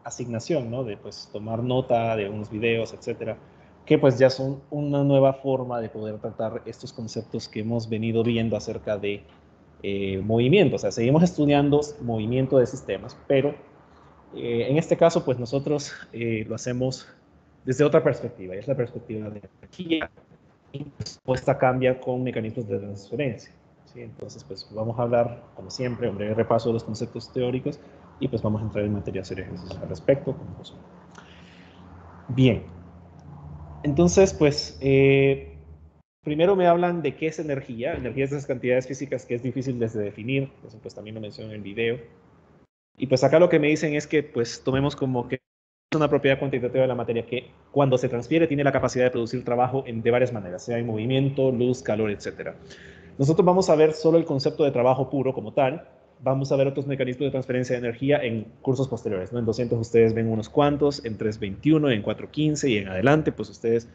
asignación, ¿no? De pues tomar nota de unos videos, etcétera, que pues ya son una nueva forma de poder tratar estos conceptos que hemos venido viendo acerca de movimiento. O sea, seguimos estudiando movimiento de sistemas, pero en este caso pues nosotros lo hacemos desde otra perspectiva, y es la perspectiva de energía, y pues esta cambia con mecanismos de transferencia. ¿Sí? Entonces, pues vamos a hablar, como siempre, un breve repaso de los conceptos teóricos y pues vamos a entrar en materia a hacer ejercicios al respecto. Bien, entonces, pues, primero me hablan de qué es energía. Energía es de esas cantidades físicas que es difícil de definir, eso pues también lo menciono en el video. Y pues acá lo que me dicen es que pues tomemos como que es una propiedad cuantitativa de la materia que cuando se transfiere tiene la capacidad de producir trabajo de varias maneras, sea en movimiento, luz, calor, etc. Nosotros vamos a ver solo el concepto de trabajo puro como tal. Vamos a ver otros mecanismos de transferencia de energía en cursos posteriores, ¿no? En 200 ustedes ven unos cuantos, en 321, en 415 y en adelante, pues ustedes,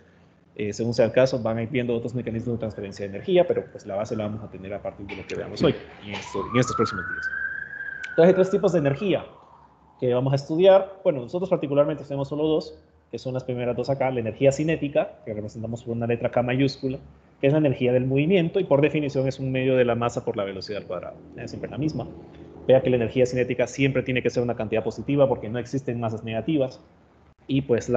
según sea el caso, van a ir viendo otros mecanismos de transferencia de energía, pero pues la base la vamos a tener a partir de lo que veamos hoy, en estos próximos días. Entonces hay tres tipos de energía que vamos a estudiar. Bueno, nosotros particularmente tenemos solo dos, que son las primeras dos acá: la energía cinética, que representamos por una letra K mayúscula, que es la energía del movimiento, y por definición es un medio de la masa por la velocidad al cuadrado. Es siempre la misma. Vea que la energía cinética siempre tiene que ser una cantidad positiva porque no existen masas negativas, y pues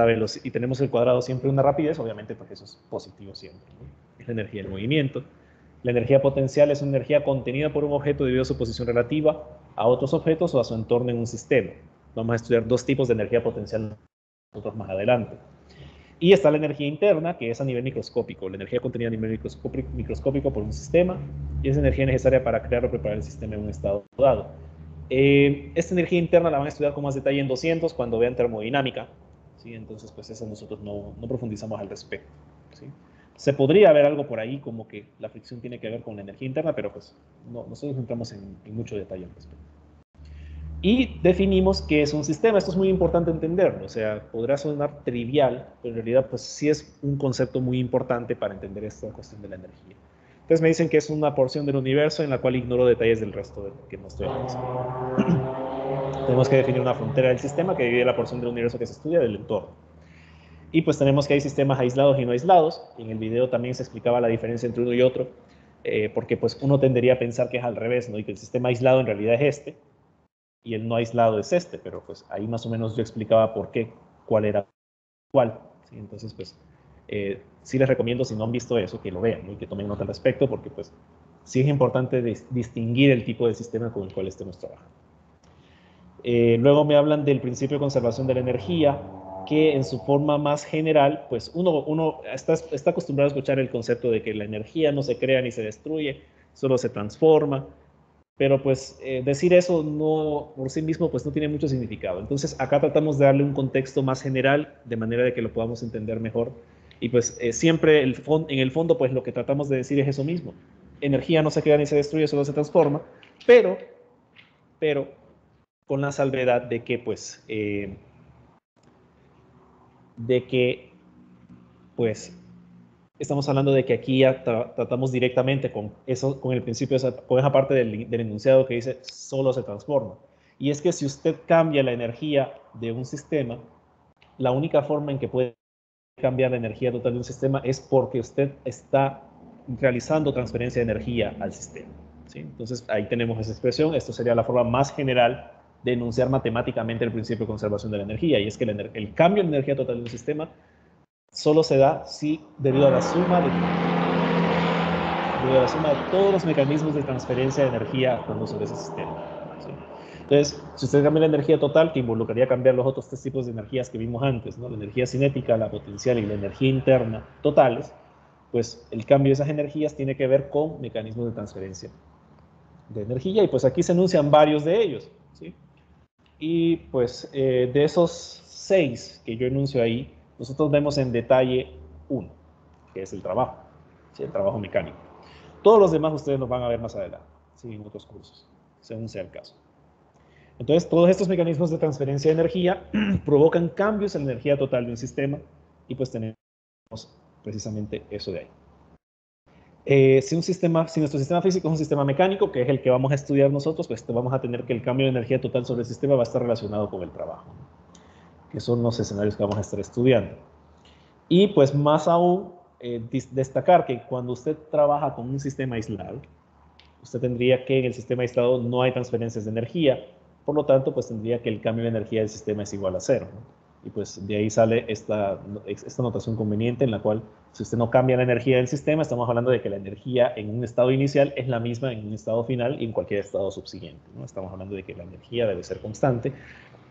y tenemos el cuadrado siempre una rapidez, obviamente porque eso es positivo siempre, ¿no? Es la energía del movimiento. La energía potencial es una energía contenida por un objeto debido a su posición relativa a otros objetos o a su entorno en un sistema. Vamos a estudiar dos tipos de energía potencial nosotros más adelante. Y está la energía interna, que es a nivel microscópico, la energía contenida a nivel microscópico por un sistema, y es energía necesaria para crear o preparar el sistema en un estado dado. Esta energía interna la van a estudiar con más detalle en 200 cuando vean termodinámica, ¿sí? Entonces, pues esa nosotros no profundizamos al respecto, ¿sí? Se podría ver algo por ahí como que la fricción tiene que ver con la energía interna, pero pues nosotros entramos en mucho detalle al respecto. Y definimos qué es un sistema. Esto es muy importante entenderlo. O sea, podrá sonar trivial, pero en realidad pues sí es un concepto muy importante para entender esta cuestión de la energía. Entonces me dicen que es una porción del universo en la cual ignoro detalles del resto que no estoy analizando. Tenemos que definir una frontera del sistema que divide la porción del universo que se estudia del entorno. Y pues tenemos que hay sistemas aislados y no aislados. En el video también se explicaba la diferencia entre uno y otro, porque pues uno tendería a pensar que es al revés, ¿no? Y que el sistema aislado en realidad es este, y el no aislado es este, pero pues ahí más o menos yo explicaba por qué, cuál era cuál. ¿Sí? Entonces, pues sí les recomiendo, si no han visto eso, que lo vean, ¿no? Y que tomen nota al respecto, porque pues sí es importante distinguir el tipo de sistema con el cual estemos trabajando. Luego me hablan del principio de conservación de la energía, que en su forma más general, pues uno está acostumbrado a escuchar el concepto de que la energía no se crea ni se destruye, solo se transforma, pero pues decir eso no, por sí mismo pues no tiene mucho significado. Entonces acá tratamos de darle un contexto más general, de manera de que lo podamos entender mejor, y pues siempre en el fondo pues lo que tratamos de decir es eso mismo: energía no se crea ni se destruye, solo se transforma, pero con la salvedad de que pues estamos hablando de que aquí ya tratamos directamente con eso, con el principio, con esa parte del enunciado que dice solo se transforma. Y es que si usted cambia la energía de un sistema, la única forma en que puede cambiar la energía total de un sistema es porque usted está realizando transferencia de energía al sistema, ¿sí? Entonces ahí tenemos esa expresión. Esto sería la forma más general de enunciar matemáticamente el principio de conservación de la energía, y es que el cambio de energía total de un sistema solo se da debido a la suma de todos los mecanismos de transferencia de energía actuando sobre ese sistema, ¿sí? Entonces, si usted cambia la energía total, que involucraría cambiar los otros tres tipos de energías que vimos antes, ¿no? La energía cinética, la potencial y la energía interna totales, pues el cambio de esas energías tiene que ver con mecanismos de transferencia de energía, y pues aquí se enuncian varios de ellos, ¿sí? Y pues de esos 6 que yo enuncio ahí, nosotros vemos en detalle uno, que es el trabajo, ¿sí? El trabajo mecánico. Todos los demás ustedes los van a ver más adelante, ¿sí? En otros cursos, según sea el caso. Entonces, todos estos mecanismos de transferencia de energía provocan cambios en la energía total de un sistema, y pues tenemos precisamente eso de ahí. Si nuestro sistema físico es un sistema mecánico, que es el que vamos a estudiar nosotros, pues vamos a tener que el cambio de energía total sobre el sistema va a estar relacionado con el trabajo, que son los escenarios que vamos a estar estudiando. Y pues más aún, destacar que cuando usted trabaja con un sistema aislado, usted tendría que en el sistema aislado no hay transferencias de energía, por lo tanto, pues tendría que el cambio de energía del sistema es igual a cero, ¿no? Y pues de ahí sale esta notación conveniente en la cual si usted no cambia la energía del sistema, estamos hablando de que la energía en un estado inicial es la misma en un estado final y en cualquier estado subsiguiente, ¿no? Estamos hablando de que la energía debe ser constante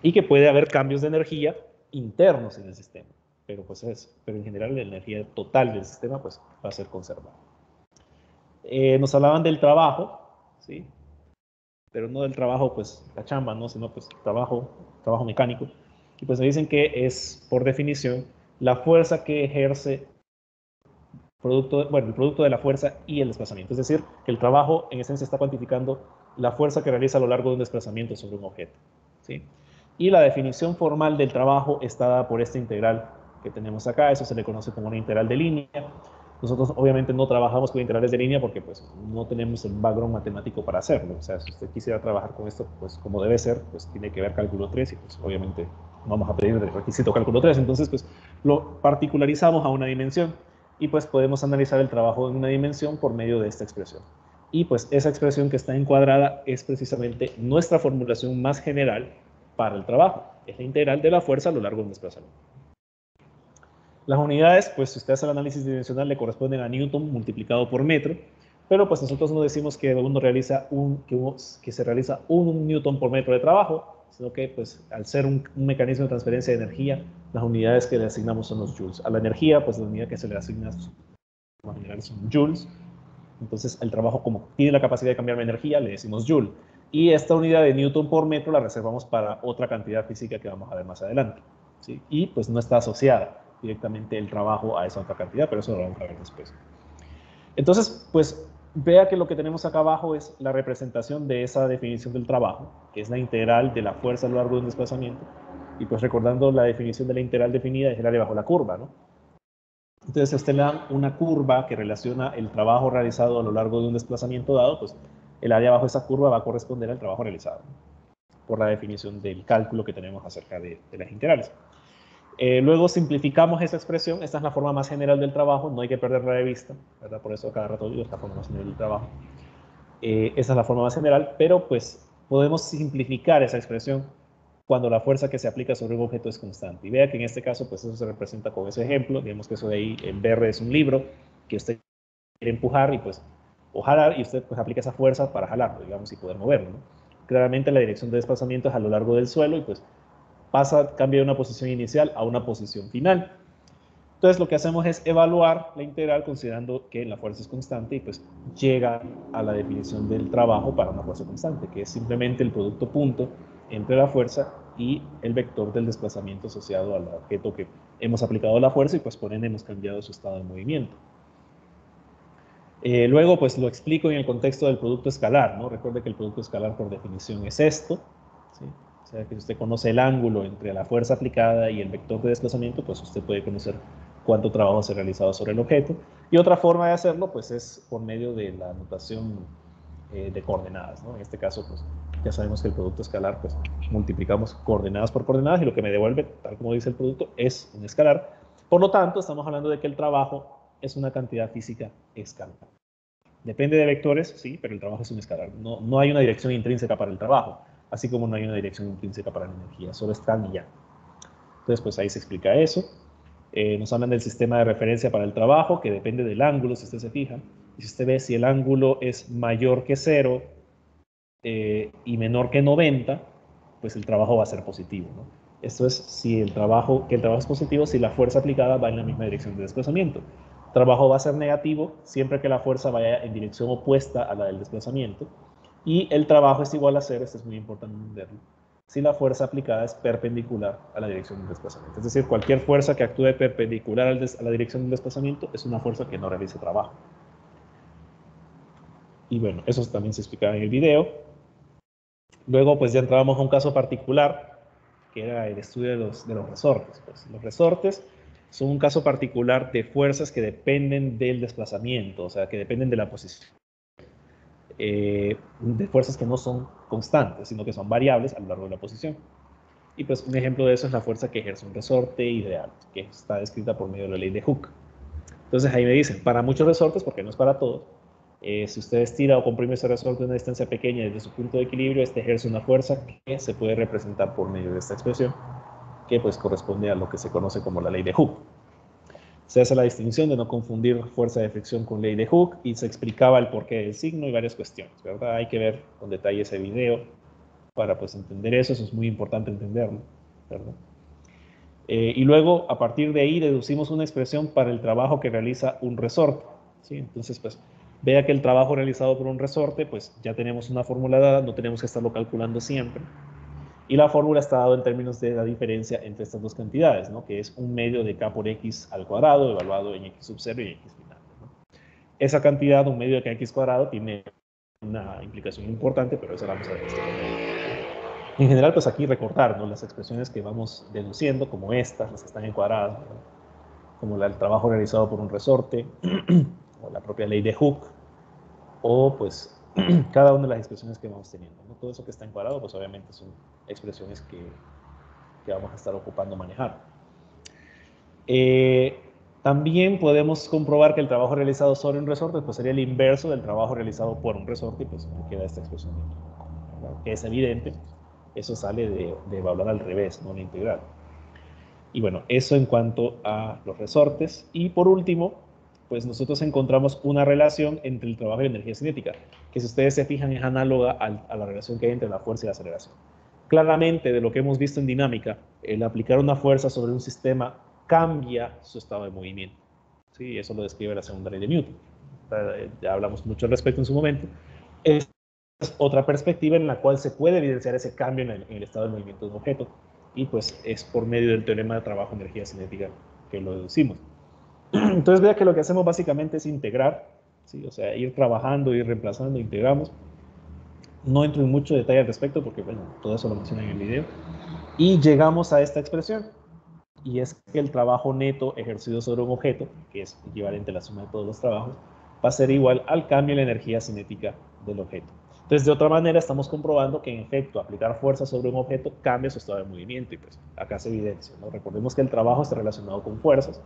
y que puede haber cambios de energía internos en el sistema, pero en general la energía total del sistema pues va a ser conservada. Nos hablaban del trabajo, ¿sí? Pero no del trabajo, pues, la chamba, ¿no? Sino, pues, trabajo mecánico. Y pues me dicen que es, por definición, la fuerza que ejerce el producto de la fuerza y el desplazamiento. Es decir, que el trabajo, en esencia, está cuantificando la fuerza que realiza a lo largo de un desplazamiento sobre un objeto, ¿sí? Y la definición formal del trabajo está dada por esta integral que tenemos acá. Eso se le conoce como una integral de línea. Nosotros obviamente no trabajamos con integrales de línea porque pues no tenemos el background matemático para hacerlo. O sea, si usted quisiera trabajar con esto, pues como debe ser, pues tiene que ver cálculo 3 y pues obviamente vamos a pedir el requisito cálculo 3. Entonces pues lo particularizamos a una dimensión y pues podemos analizar el trabajo en una dimensión por medio de esta expresión. Y pues esa expresión que está encuadrada es precisamente nuestra formulación más general para el trabajo. Es la integral de la fuerza a lo largo de un desplazamiento. Las unidades, pues si usted hace el análisis dimensional, le corresponden a Newton multiplicado por metro, pero pues nosotros no decimos que que se realiza un Newton por metro de trabajo, sino que pues al ser un mecanismo de transferencia de energía, las unidades que le asignamos son los joules. A la energía, pues la unidad que se le asigna en general son joules. Entonces el trabajo, como tiene la capacidad de cambiar la energía, le decimos joule. Y esta unidad de Newton por metro la reservamos para otra cantidad física que vamos a ver más adelante, ¿sí? Y pues no está asociada directamente el trabajo a esa otra cantidad, pero eso lo vamos a ver después. Entonces, pues vea que lo que tenemos acá abajo es la representación de esa definición del trabajo, que es la integral de la fuerza a lo largo de un desplazamiento. Y pues recordando la definición de la integral definida es el área bajo la curva, ¿no? Entonces, a usted le dan una curva que relaciona el trabajo realizado a lo largo de un desplazamiento dado, pues el área bajo esa curva va a corresponder al trabajo realizado, por la definición del cálculo que tenemos acerca de las integrales. Luego simplificamos esa expresión. Esta es la forma más general del trabajo, no hay que perderla de vista, ¿verdad? Por eso cada rato digo, esta forma más general del trabajo. Esa es la forma más general, pero pues podemos simplificar esa expresión cuando la fuerza que se aplica sobre un objeto es constante. Y vea que en este caso, pues eso se representa con ese ejemplo. Digamos que eso de ahí, el BR es un libro que usted quiere empujar y pues, o jalar, y usted pues aplica esa fuerza para jalarlo, digamos, y poder moverlo, ¿no? Claramente la dirección de desplazamiento es a lo largo del suelo y pues cambia de una posición inicial a una posición final. Entonces lo que hacemos es evaluar la integral considerando que la fuerza es constante y pues llega a la definición del trabajo para una fuerza constante, que es simplemente el producto punto entre la fuerza y el vector del desplazamiento asociado al objeto que hemos aplicado la fuerza y pues por ende hemos cambiado su estado de movimiento. Luego pues lo explico en el contexto del producto escalar, ¿no? Recuerde que el producto escalar por definición es esto, ¿sí? O sea que si usted conoce el ángulo entre la fuerza aplicada y el vector de desplazamiento, pues usted puede conocer cuánto trabajo se ha realizado sobre el objeto. Y otra forma de hacerlo, pues es por medio de la notación de coordenadas, ¿no? En este caso, pues ya sabemos que el producto escalar, pues multiplicamos coordenadas por coordenadas y lo que me devuelve, tal como dice el producto, es un escalar. Por lo tanto, estamos hablando de que el trabajo es una cantidad física escalar. Depende de vectores, sí, pero el trabajo es un escalar. No hay una dirección intrínseca para el trabajo, así como no hay una dirección intrínseca para la energía, solo están y ya. Entonces, pues ahí se explica eso. Nos hablan del sistema de referencia para el trabajo, que depende del ángulo, si usted se fija. Y si usted ve si el ángulo es mayor que 0 y menor que 90, pues el trabajo va a ser positivo, ¿no? Esto es si el trabajo es positivo, si la fuerza aplicada va en la misma dirección de desplazamiento. El trabajo va a ser negativo siempre que la fuerza vaya en dirección opuesta a la del desplazamiento. Y el trabajo es igual a 0, esto es muy importante entenderlo, si la fuerza aplicada es perpendicular a la dirección del desplazamiento. Es decir, cualquier fuerza que actúe perpendicular a la dirección del desplazamiento es una fuerza que no realiza trabajo. Y bueno, eso también se explicaba en el video. Luego, pues ya entrábamos a un caso particular, que era el estudio de los resortes. Pues, los resortes son un caso particular de fuerzas que dependen del desplazamiento, o sea, que dependen de la posición. De fuerzas que no son constantes, sino que son variables a lo largo de la posición. Y pues un ejemplo de eso es la fuerza que ejerce un resorte ideal, que está descrita por medio de la ley de Hooke. Entonces ahí me dicen, para muchos resortes, porque no es para todos, si usted estira o comprime ese resorte a una distancia pequeña desde su punto de equilibrio, este ejerce una fuerza que se puede representar por medio de esta expresión, que pues corresponde a lo que se conoce como la ley de Hooke. Se hace la distinción de no confundir fuerza de fricción con ley de Hooke y se explicaba el porqué del signo y varias cuestiones, ¿verdad? Hay que ver con detalle ese video para pues entender eso es muy importante entenderlo, ¿verdad? Y luego, a partir de ahí, deducimos una expresión para el trabajo que realiza un resorte, ¿sí? Entonces, pues, vea que el trabajo realizado por un resorte, pues, ya tenemos una fórmula dada, no tenemos que estarlo calculando siempre. Y la fórmula está dada en términos de la diferencia entre estas dos cantidades, ¿no? Que es un medio de k por x al cuadrado, evaluado en x sub 0 y x final, ¿no? Esa cantidad, un medio de kx cuadrado, tiene una implicación importante, pero eso la vamos a ver. En general, pues aquí recortar, ¿no? Las expresiones que vamos deduciendo, como estas, las que están encuadradas, ¿no? Como el trabajo realizado por un resorte, o la propia ley de Hooke, o pues cada una de las expresiones que vamos teniendo, ¿no? Todo eso que está encuadrado, pues obviamente son expresiones que vamos a estar ocupando manejar. También podemos comprobar que el trabajo realizado sobre un resorte pues sería el inverso del trabajo realizado por un resorte, y pues me queda esta expresión aquí, ¿no? Que es evidente, eso sale de evaluar al revés, no la integral. Y bueno, eso en cuanto a los resortes. Y por último, pues nosotros encontramos una relación entre el trabajo y la energía cinética, que si ustedes se fijan es análoga a la relación que hay entre la fuerza y la aceleración. Claramente, de lo que hemos visto en dinámica, el aplicar una fuerza sobre un sistema cambia su estado de movimiento. ¿Sí? Eso lo describe la segunda ley de Newton. Ya hablamos mucho al respecto en su momento. Es otra perspectiva en la cual se puede evidenciar ese cambio en el estado de movimiento de un objeto, y pues es por medio del teorema de trabajo energía cinética que lo deducimos. Entonces vea que lo que hacemos básicamente es integrar, ¿sí? O sea, ir trabajando, ir reemplazando, integramos. No entro en mucho detalle al respecto porque, bueno, todo eso lo mencioné en el video. Y llegamos a esta expresión, y es que el trabajo neto ejercido sobre un objeto, que es equivalente a la suma de todos los trabajos, va a ser igual al cambio en la energía cinética del objeto. Entonces, de otra manera, estamos comprobando que, en efecto, aplicar fuerza sobre un objeto cambia su estado de movimiento, y pues acá se evidencia, ¿no? Recordemos que el trabajo está relacionado con fuerzas,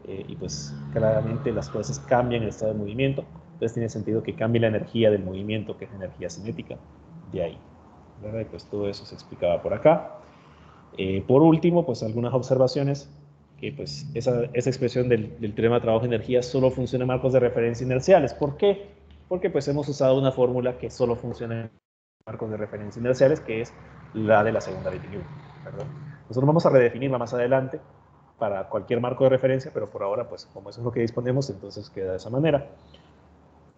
y pues claramente las fuerzas cambian el estado de movimiento, entonces tiene sentido que cambie la energía del movimiento, que es energía cinética, de ahí, ¿verdad? Y pues todo eso se explicaba por acá. Por último, pues algunas observaciones, que pues esa expresión del teorema de trabajo-energía solo funciona en marcos de referencia inerciales. ¿Por qué? Porque pues hemos usado una fórmula que solo funciona en marcos de referencia inerciales, que es la de la segunda ley de Newton, ¿verdad? Nosotros vamos a redefinirla más adelante para cualquier marco de referencia, pero por ahora, pues como eso es lo que disponemos, entonces queda de esa manera.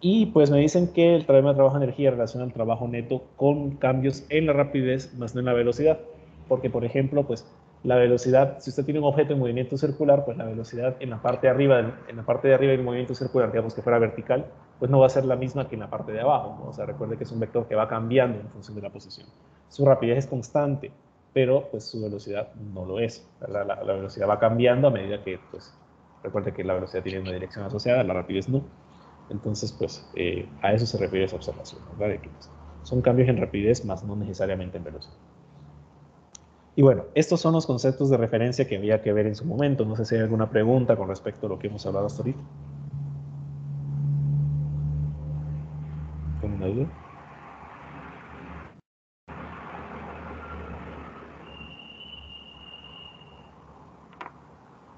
Y pues me dicen que el teorema de trabajo-energía relaciona el trabajo neto con cambios en la rapidez, más no en la velocidad. Porque, por ejemplo, pues la velocidad, si usted tiene un objeto en movimiento circular, pues la velocidad en la parte de arriba, del movimiento circular, digamos que fuera vertical, pues no va a ser la misma que en la parte de abajo, ¿no? O sea, recuerde que es un vector que va cambiando en función de la posición. Su rapidez es constante, pero pues su velocidad no lo es, ¿verdad? La velocidad va cambiando a medida que, pues, recuerde que la velocidad tiene una dirección asociada, la rapidez no. Entonces, pues, a eso se refiere esa observación, ¿verdad? De que, pues, son cambios en rapidez, más no necesariamente en velocidad. Y bueno, estos son los conceptos de referencia que había que ver en su momento. No sé si hay alguna pregunta con respecto a lo que hemos hablado hasta ahorita. ¿Con una duda?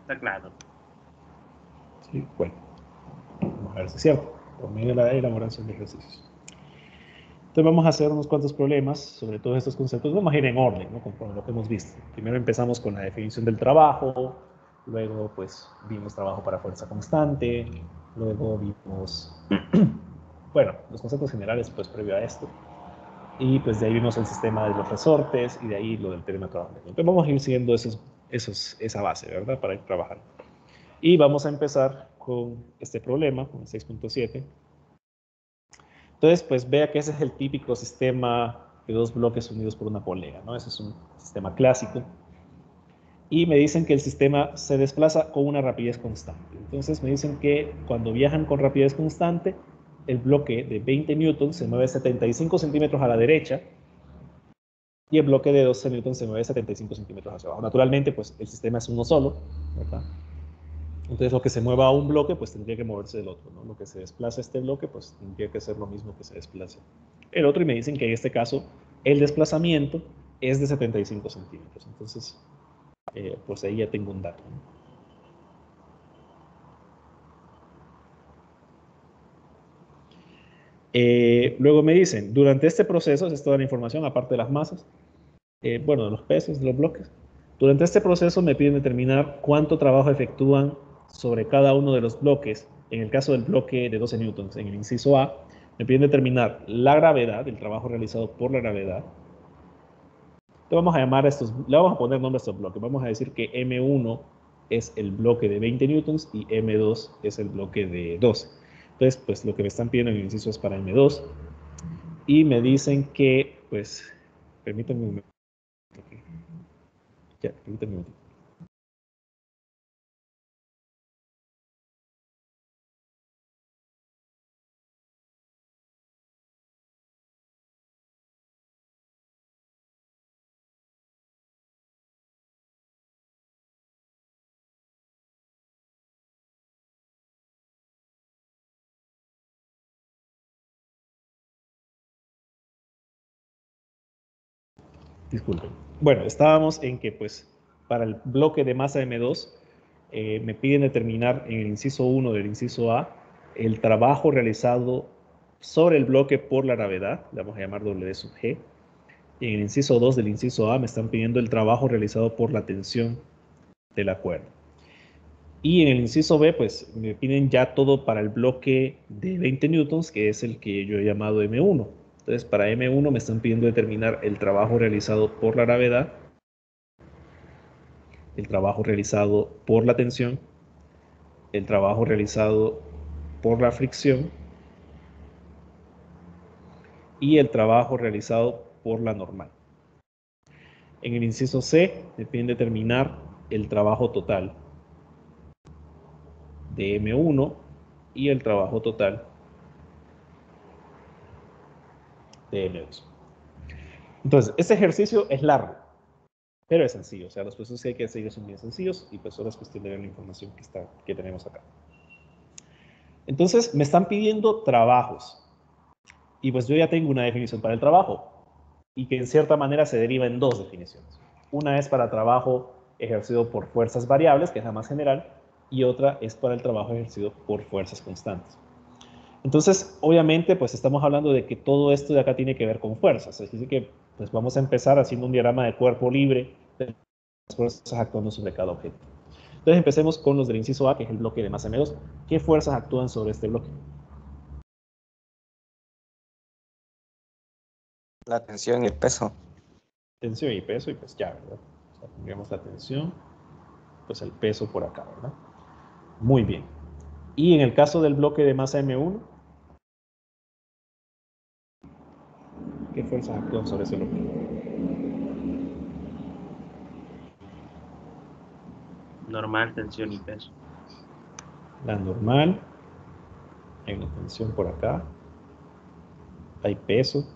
Está claro. Sí, bueno, vamos a ver si es cierto. Por medio de la elaboración de ejercicios. Entonces vamos a hacer unos cuantos problemas sobre todos estos conceptos. Vamos a ir en orden, ¿no? Conforme lo que hemos visto. Primero empezamos con la definición del trabajo, luego pues vimos trabajo para fuerza constante, luego vimos, bueno, los conceptos generales pues previo a esto, y pues de ahí vimos el sistema de los resortes, y de ahí lo del teorema de trabajo. Entonces vamos a ir siguiendo esa base, ¿verdad? Para ir trabajando. Y vamos a empezar con este problema, con el 6.7. Entonces, pues vea que ese es el típico sistema de dos bloques unidos por una polea, ¿no? Ese es un sistema clásico. y me dicen que el sistema se desplaza con una rapidez constante. Entonces me dicen que cuando viajan con rapidez constante, el bloque de 20 newtons se mueve 75 centímetros a la derecha y el bloque de 12 newtons se mueve 75 centímetros hacia abajo. Naturalmente, pues el sistema es uno solo, ¿verdad? Entonces lo que se mueva a un bloque, pues tendría que moverse del otro, ¿no? Lo que se desplaza a este bloque, pues tendría que ser lo mismo que se desplace el otro, y me dicen que en este caso el desplazamiento es de 75 centímetros. Entonces, pues ahí ya tengo un dato, ¿no? Luego me dicen, durante este proceso, esa es toda la información, aparte de las masas, bueno, de los pesos, de los bloques. Durante este proceso me piden determinar cuánto trabajo efectúan sobre cada uno de los bloques. En el caso del bloque de 12 newtons, en el inciso A, me piden determinar la gravedad, el trabajo realizado por la gravedad. Le vamos a llamar a estos, le vamos a poner nombre a estos bloques. Vamos a decir que M1 es el bloque de 20 newtons y M2 es el bloque de 12. Entonces, pues lo que me están pidiendo en el inciso es para M2 y me dicen que, pues, permítanme un momento. Ya, permítanme un momento. Disculpen. Bueno, estábamos en que, pues, para el bloque de masa M2, me piden determinar en el inciso 1 del inciso A el trabajo realizado sobre el bloque por la gravedad, le vamos a llamar W sub G. Y en el inciso 2 del inciso A me están pidiendo el trabajo realizado por la tensión de la cuerda. Y en el inciso B, pues, me piden ya todo para el bloque de 20 newtons, que es el que yo he llamado M1. Entonces, para M1 me están pidiendo determinar el trabajo realizado por la gravedad, el trabajo realizado por la tensión, el trabajo realizado por la fricción y el trabajo realizado por la normal. En el inciso C me piden determinar el trabajo total de M1 y el trabajo total de M2. Entonces, este ejercicio es largo, pero es sencillo. O sea, los procesos que hay que seguir son bien sencillos y pues solo es cuestión de ver la información que tenemos acá. Entonces, me están pidiendo trabajos. Y pues yo ya tengo una definición para el trabajo y que en cierta manera se deriva en dos definiciones. Una es para trabajo ejercido por fuerzas variables, que es la más general, y otra es para el trabajo ejercido por fuerzas constantes. Entonces, obviamente, pues estamos hablando de que todo esto de acá tiene que ver con fuerzas. Así que, pues vamos a empezar haciendo un diagrama de cuerpo libre de las fuerzas actuando sobre cada objeto. Entonces, empecemos con los del inciso A, que es el bloque de masa M2. ¿Qué fuerzas actúan sobre este bloque? La tensión y el peso. Tensión y peso, y pues ya, ¿verdad? O sea, pongamos la tensión, pues el peso por acá, ¿verdad? Muy bien. Y en el caso del bloque de masa M1, ¿qué fuerzas actúan sobre ese bloque? Normal, tensión y peso. La normal, hay una tensión por acá, hay peso.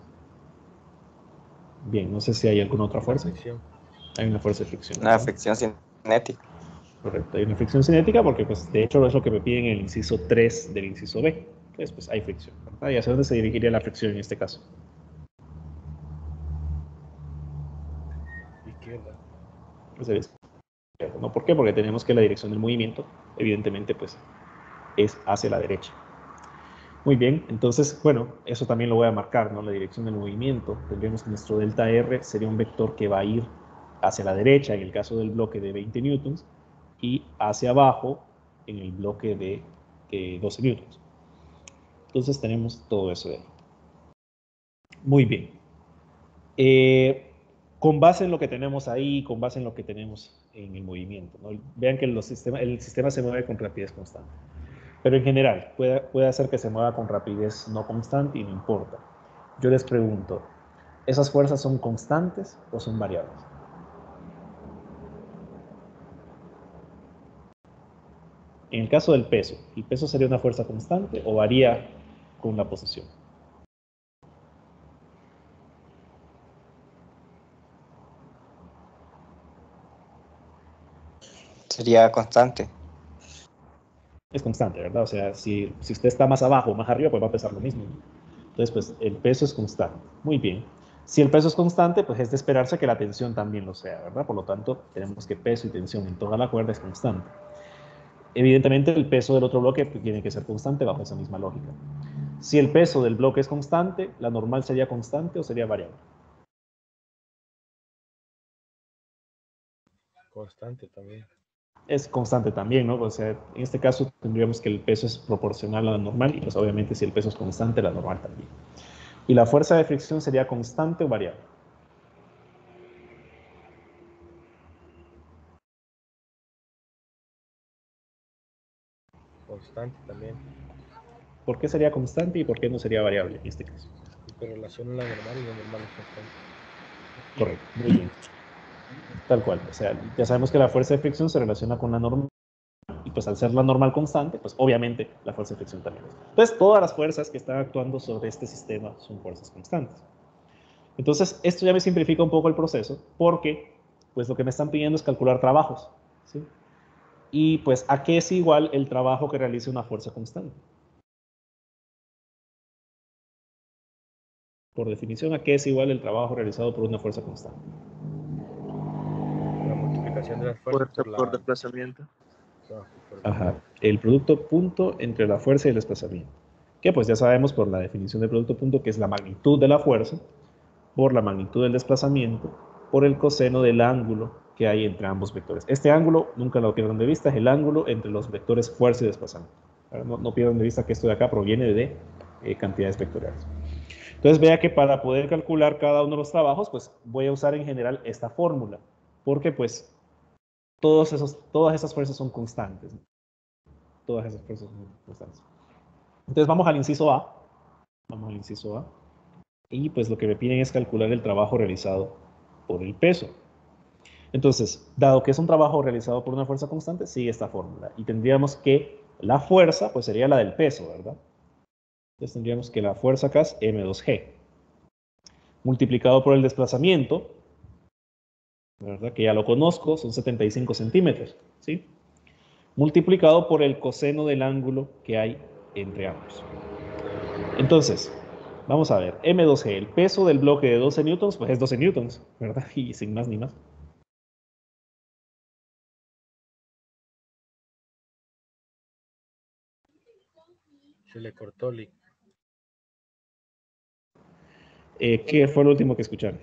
Bien, no sé si hay alguna otra fuerza. Hay una fuerza de fricción. La ¿verdad? fricción cinética. Correcto, hay una fricción cinética porque, pues, de hecho, es lo que me piden en el inciso 3 del inciso B. Entonces, pues, hay fricción. ¿verdad? ¿Y hacia dónde se dirigiría la fricción en este caso? Izquierda. Hacia la izquierda, ¿no? ¿Por qué? Porque tenemos que la dirección del movimiento, evidentemente, pues, es hacia la derecha. Muy bien, entonces, bueno, eso también lo voy a marcar, ¿no? La dirección del movimiento. Tendríamos que nuestro delta R sería un vector que va a ir hacia la derecha en el caso del bloque de 20 newtons y hacia abajo en el bloque de 12 newtons. Entonces tenemos todo eso de ahí. Muy bien. Con base en lo que tenemos ahí, con base en lo que tenemos en el movimiento, ¿no? Vean que el sistema se mueve con rapidez constante. Pero en general, puede hacer que se mueva con rapidez no constante y no importa. Yo les pregunto, ¿esas fuerzas son constantes o son variables? En el caso del peso, ¿el peso sería una fuerza constante o varía con la posición? Sería constante. Es constante, ¿verdad? O sea, si usted está más abajo o más arriba, pues va a pesar lo mismo, ¿no? Entonces, pues el peso es constante. Muy bien. Si el peso es constante, pues es de esperarse que la tensión también lo sea, ¿verdad? Por lo tanto, tenemos que peso y tensión en toda la cuerda es constante. Evidentemente, el peso del otro bloque tiene que ser constante bajo esa misma lógica. Si el peso del bloque es constante, ¿la normal sería constante o sería variable? Constante también. Es constante también, ¿no? O sea, en este caso tendríamos que el peso es proporcional a la normal y pues obviamente si el peso es constante, la normal también. ¿Y la fuerza de fricción sería constante o variable? Constante también. ¿Por qué sería constante y por qué no sería variable en este caso? Porque relaciona la normal y la normal es constante. Correcto, muy bien. Tal cual. O sea, ya sabemos que la fuerza de fricción se relaciona con la normal y pues al ser la normal constante, pues obviamente la fuerza de fricción también. Entonces, todas las fuerzas que están actuando sobre este sistema son fuerzas constantes. Entonces, esto ya me simplifica un poco el proceso porque pues lo que me están pidiendo es calcular trabajos, ¿sí? Y pues, ¿a qué es igual el trabajo que realice una fuerza constante? Por definición, ¿a qué es igual el trabajo realizado por una fuerza constante? La multiplicación de las fuerzas Fuerza por la... por desplazamiento. Ajá, el producto punto entre la fuerza y el desplazamiento. Que pues ya sabemos por la definición del producto punto que es la magnitud de la fuerza por la magnitud del desplazamiento por el coseno del ángulo que hay entre ambos vectores. Este ángulo, nunca lo pierdan de vista, es el ángulo entre los vectores fuerza y desplazamiento. No pierdan de vista que esto de acá proviene de cantidades vectoriales. Entonces vea que para poder calcular cada uno de los trabajos, pues voy a usar en general esta fórmula, porque pues todas esas fuerzas son constantes. Todas esas fuerzas son constantes. Entonces vamos al inciso A. Vamos al inciso A. Y pues lo que me piden es calcular el trabajo realizado por el peso. Entonces, dado que es un trabajo realizado por una fuerza constante, sigue esta fórmula. Y tendríamos que la fuerza, pues sería la del peso, ¿verdad? Entonces tendríamos que la fuerza acá es m2g. Multiplicado por el desplazamiento, ¿verdad? Que ya lo conozco, son 75 centímetros, ¿sí? Multiplicado por el coseno del ángulo que hay entre ambos. Entonces, vamos a ver, M2G, el peso del bloque de 12 newtons, pues es 12 newtons, ¿verdad? Y sin más ni más. Se le cortó, ¿Qué fue lo último que escucharon?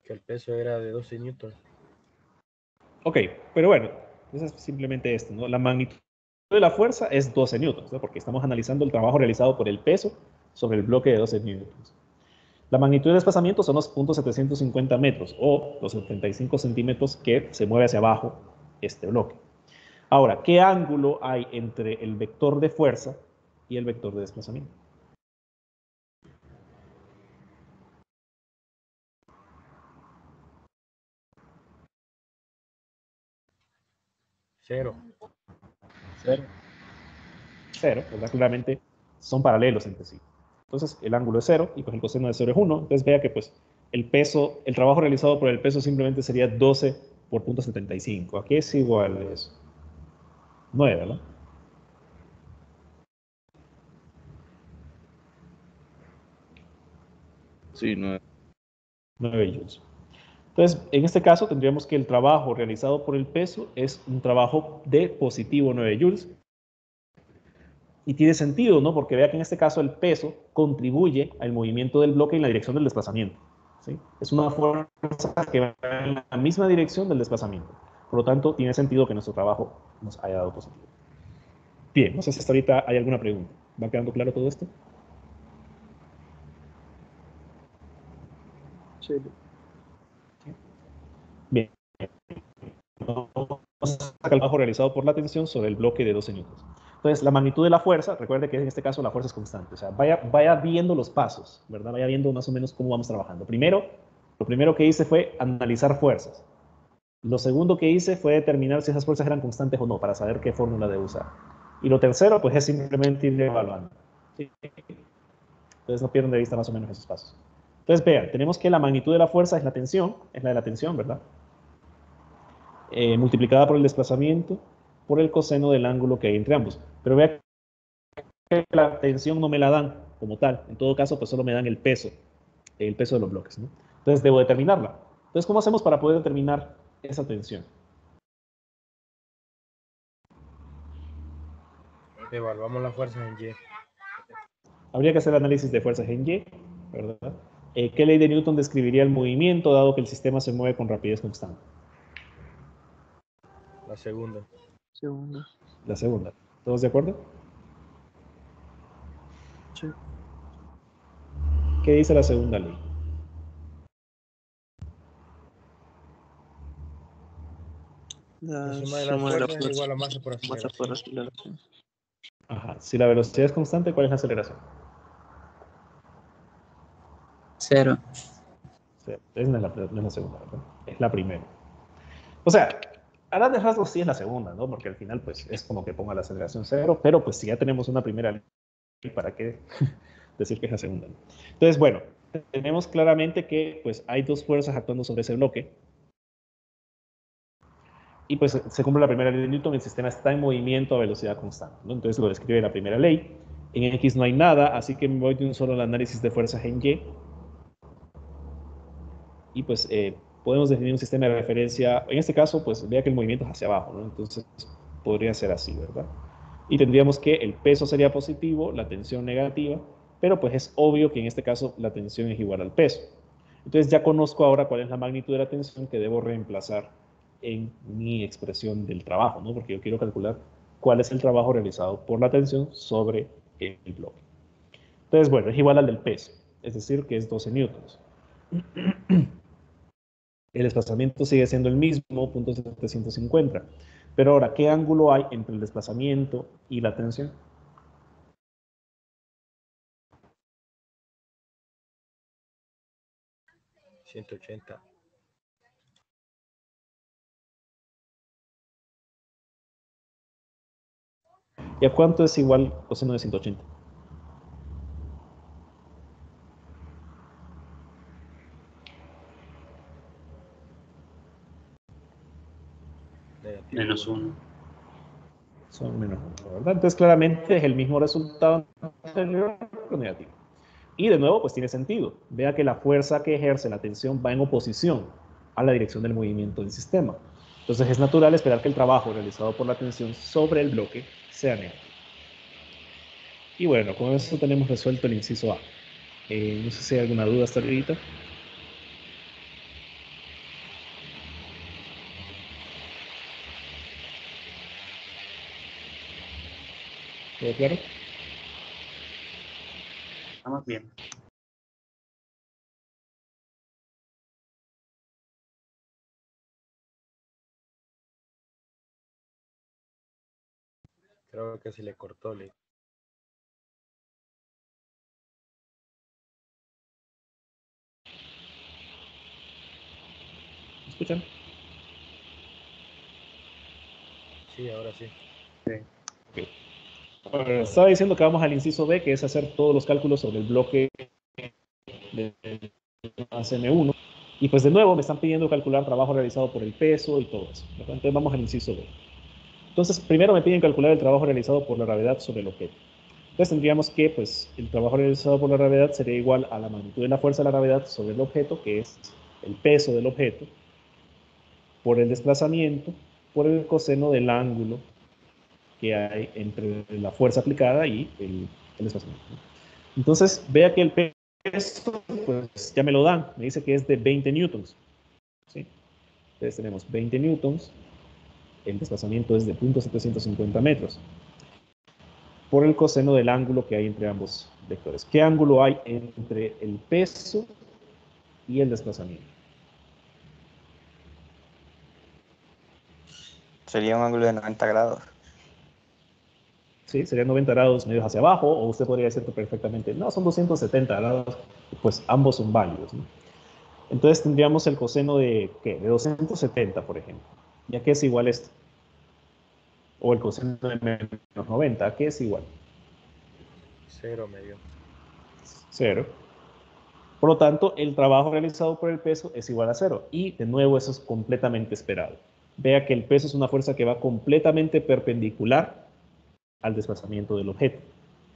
que el peso era de 12 newtons. Ok, pero bueno, eso es simplemente esto, ¿no? La magnitud de la fuerza es 12 newtons, ¿no? Porque estamos analizando el trabajo realizado por el peso sobre el bloque de 12 newtons. La magnitud de desplazamiento son los puntos 750 metros o los 75 centímetros que se mueve hacia abajo este bloque. Ahora, ¿qué ángulo hay entre el vector de fuerza y el vector de desplazamiento? Cero. Cero, ¿verdad? Claramente son paralelos entre sí. Entonces, el ángulo es cero y pues el coseno de cero es 1. Entonces, vea que pues el peso, el trabajo realizado por el peso simplemente sería 12 por 0.75. ¿A qué es igual a eso? 9, ¿verdad? Sí, no. 9 joules. Entonces, en este caso tendríamos que el trabajo realizado por el peso es un trabajo de positivo 9 joules. Y tiene sentido, ¿no? Porque vea que en este caso el peso contribuye al movimiento del bloque en la dirección del desplazamiento, ¿sí? Es una fuerza que va en la misma dirección del desplazamiento. Por lo tanto, tiene sentido que nuestro trabajo nos haya dado positivo. Bien, no sé si hasta ahorita hay alguna pregunta. ¿Va quedando claro todo esto? Sí. Bien. Vamos a el trabajo realizado por la tensión sobre el bloque de 12 newtons. Entonces, la magnitud de la fuerza, recuerde que en este caso la fuerza es constante. O sea, vaya viendo los pasos, ¿verdad? Vaya viendo más o menos cómo vamos trabajando. Primero, lo primero que hice fue analizar fuerzas. Lo segundo que hice fue determinar si esas fuerzas eran constantes o no, para saber qué fórmula de usar. Y lo tercero, pues es simplemente ir evaluando. ¿Sí? Entonces no pierdan de vista más o menos esos pasos. Entonces vean, tenemos que la magnitud de la fuerza es la tensión, es la de la tensión, ¿verdad? Multiplicada por el desplazamiento, por el coseno del ángulo que hay entre ambos. Pero vean que la tensión no me la dan como tal. En todo caso, pues solo me dan el peso de los bloques, ¿no? Entonces debo determinarla. Entonces, ¿cómo hacemos para poder determinar esa tensión? Evaluamos las fuerzas en Y. Habría que hacer análisis de fuerzas en Y, ¿verdad? ¿Qué ley de Newton describiría el movimiento dado que el sistema se mueve con rapidez constante? La segunda. Segunda. La segunda. ¿Todos de acuerdo? Sí. ¿Qué dice la segunda ley? La La suma de las suma de la fuerzas es fuerza igual a masa por masa por aceleración. aceleración. Ajá. Si la velocidad es constante, ¿cuál es la aceleración? 0. Sí, no es la segunda, ¿verdad? Es la primera. O sea, a grandes rasgos sí es la segunda, ¿no? Porque al final, pues, es como que ponga la aceleración 0, pero pues si ya tenemos una primera ley, ¿para qué decir que es la segunda? Entonces, bueno, tenemos claramente que pues hay dos fuerzas actuando sobre ese bloque, y pues se cumple la primera ley de Newton, el sistema está en movimiento a velocidad constante, ¿no? Entonces lo describe la primera ley. En X no hay nada, así que me voy de un solo al análisis de fuerzas en Y, y pues podemos definir un sistema de referencia. En este caso, pues vea que el movimiento es hacia abajo, ¿no? Entonces podría ser así, ¿verdad? Y tendríamos que el peso sería positivo, la tensión negativa, pero pues es obvio que en este caso la tensión es igual al peso. Entonces ya conozco ahora cuál es la magnitud de la tensión que debo reemplazar en mi expresión del trabajo, ¿no? Porque yo quiero calcular cuál es el trabajo realizado por la tensión sobre el bloque. Entonces, bueno, es igual al del peso, es decir, que es 12 newtons. El desplazamiento sigue siendo el mismo, 0.750. Pero ahora, ¿qué ángulo hay entre el desplazamiento y la tensión? ¿180? ¿Y a cuánto es igual coseno de 180? Negativo Menos 1. uno. Son menos 1, ¿verdad? Entonces, claramente es el mismo resultado anterior, pero negativo. Y de nuevo, pues tiene sentido. Vea que la fuerza que ejerce la tensión va en oposición a la dirección del movimiento del sistema. Entonces es natural esperar que el trabajo realizado por la tensión sobre el bloque sea negativo. Y bueno, con eso tenemos resuelto el inciso A. No sé si hay alguna duda hasta ahorita. ¿Todo claro? Estamos bien. Creo que se le cortó. ¿Me escuchan? Sí, ahora sí. Sí. Okay. Bueno, estaba diciendo que vamos al inciso B, que es hacer todos los cálculos sobre el bloque de ACM1. Y pues de nuevo me están pidiendo calcular trabajo realizado por el peso y todo eso. Entonces vamos al inciso B. Entonces primero me piden calcular el trabajo realizado por la gravedad sobre el objeto. Entonces tendríamos que pues el trabajo realizado por la gravedad sería igual a la magnitud de la fuerza de la gravedad sobre el objeto, que es el peso del objeto, por el desplazamiento, por el coseno del ángulo que hay entre la fuerza aplicada y el desplazamiento. Entonces, vea que el peso, pues ya me lo dan, me dice que es de 20 newtons. ¿Sí? Entonces tenemos 20 newtons, el desplazamiento es de 0.750 metros, por el coseno del ángulo que hay entre ambos vectores. ¿Qué ángulo hay entre el peso y el desplazamiento? Sería un ángulo de 90 grados. ¿Sí? Serían 90 grados medios hacia abajo, o usted podría decir perfectamente, no, son 270 grados, pues ambos son válidos, ¿no? Entonces tendríamos el coseno de, ¿qué? De 270, por ejemplo. ¿Y a qué es igual esto? O el coseno de menos 90, ¿a qué es igual? 0 medio. 0. Por lo tanto, el trabajo realizado por el peso es igual a 0. Y, de nuevo, eso es completamente esperado. Vea que el peso es una fuerza que va completamente perpendicular al desplazamiento del objeto,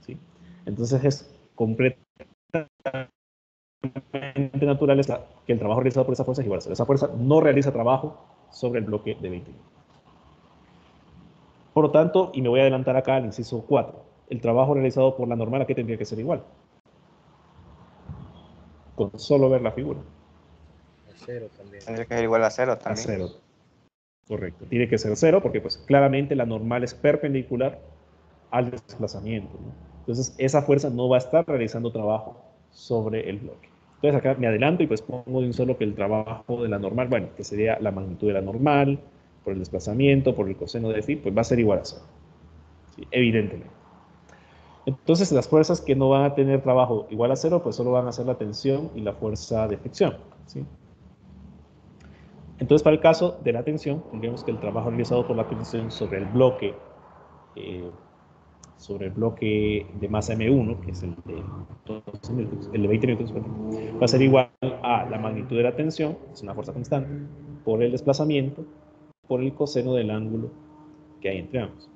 ¿sí? Entonces, es completamente natural que el trabajo realizado por esa fuerza es igual a 0. Esa fuerza no realiza trabajo sobre el bloque de 20. Por lo tanto, y me voy a adelantar acá al inciso 4, el trabajo realizado por la normal, ¿a qué tendría que ser igual? Con solo ver la figura. A 0 también. Tendría que ser igual a 0 A también. 0. Correcto. Tiene que ser 0 porque pues claramente la normal es perpendicular al desplazamiento, ¿no? Entonces esa fuerza no va a estar realizando trabajo sobre el bloque. Entonces acá me adelanto y pues pongo de un solo que el trabajo de la normal, bueno, que sería la magnitud de la normal, por el desplazamiento, por el coseno de phi, pues va a ser igual a 0. ¿Sí? Evidentemente. Entonces las fuerzas que no van a tener trabajo igual a 0, pues solo van a ser la tensión y la fuerza de fricción, ¿sí? Entonces, para el caso de la tensión, tendríamos que el trabajo realizado por la tensión sobre el bloque de masa M1, que es el de 12 newtons, el de 20 newtons, va a ser igual a la magnitud de la tensión, es una fuerza constante, por el desplazamiento, por el coseno del ángulo que hay entre ambos.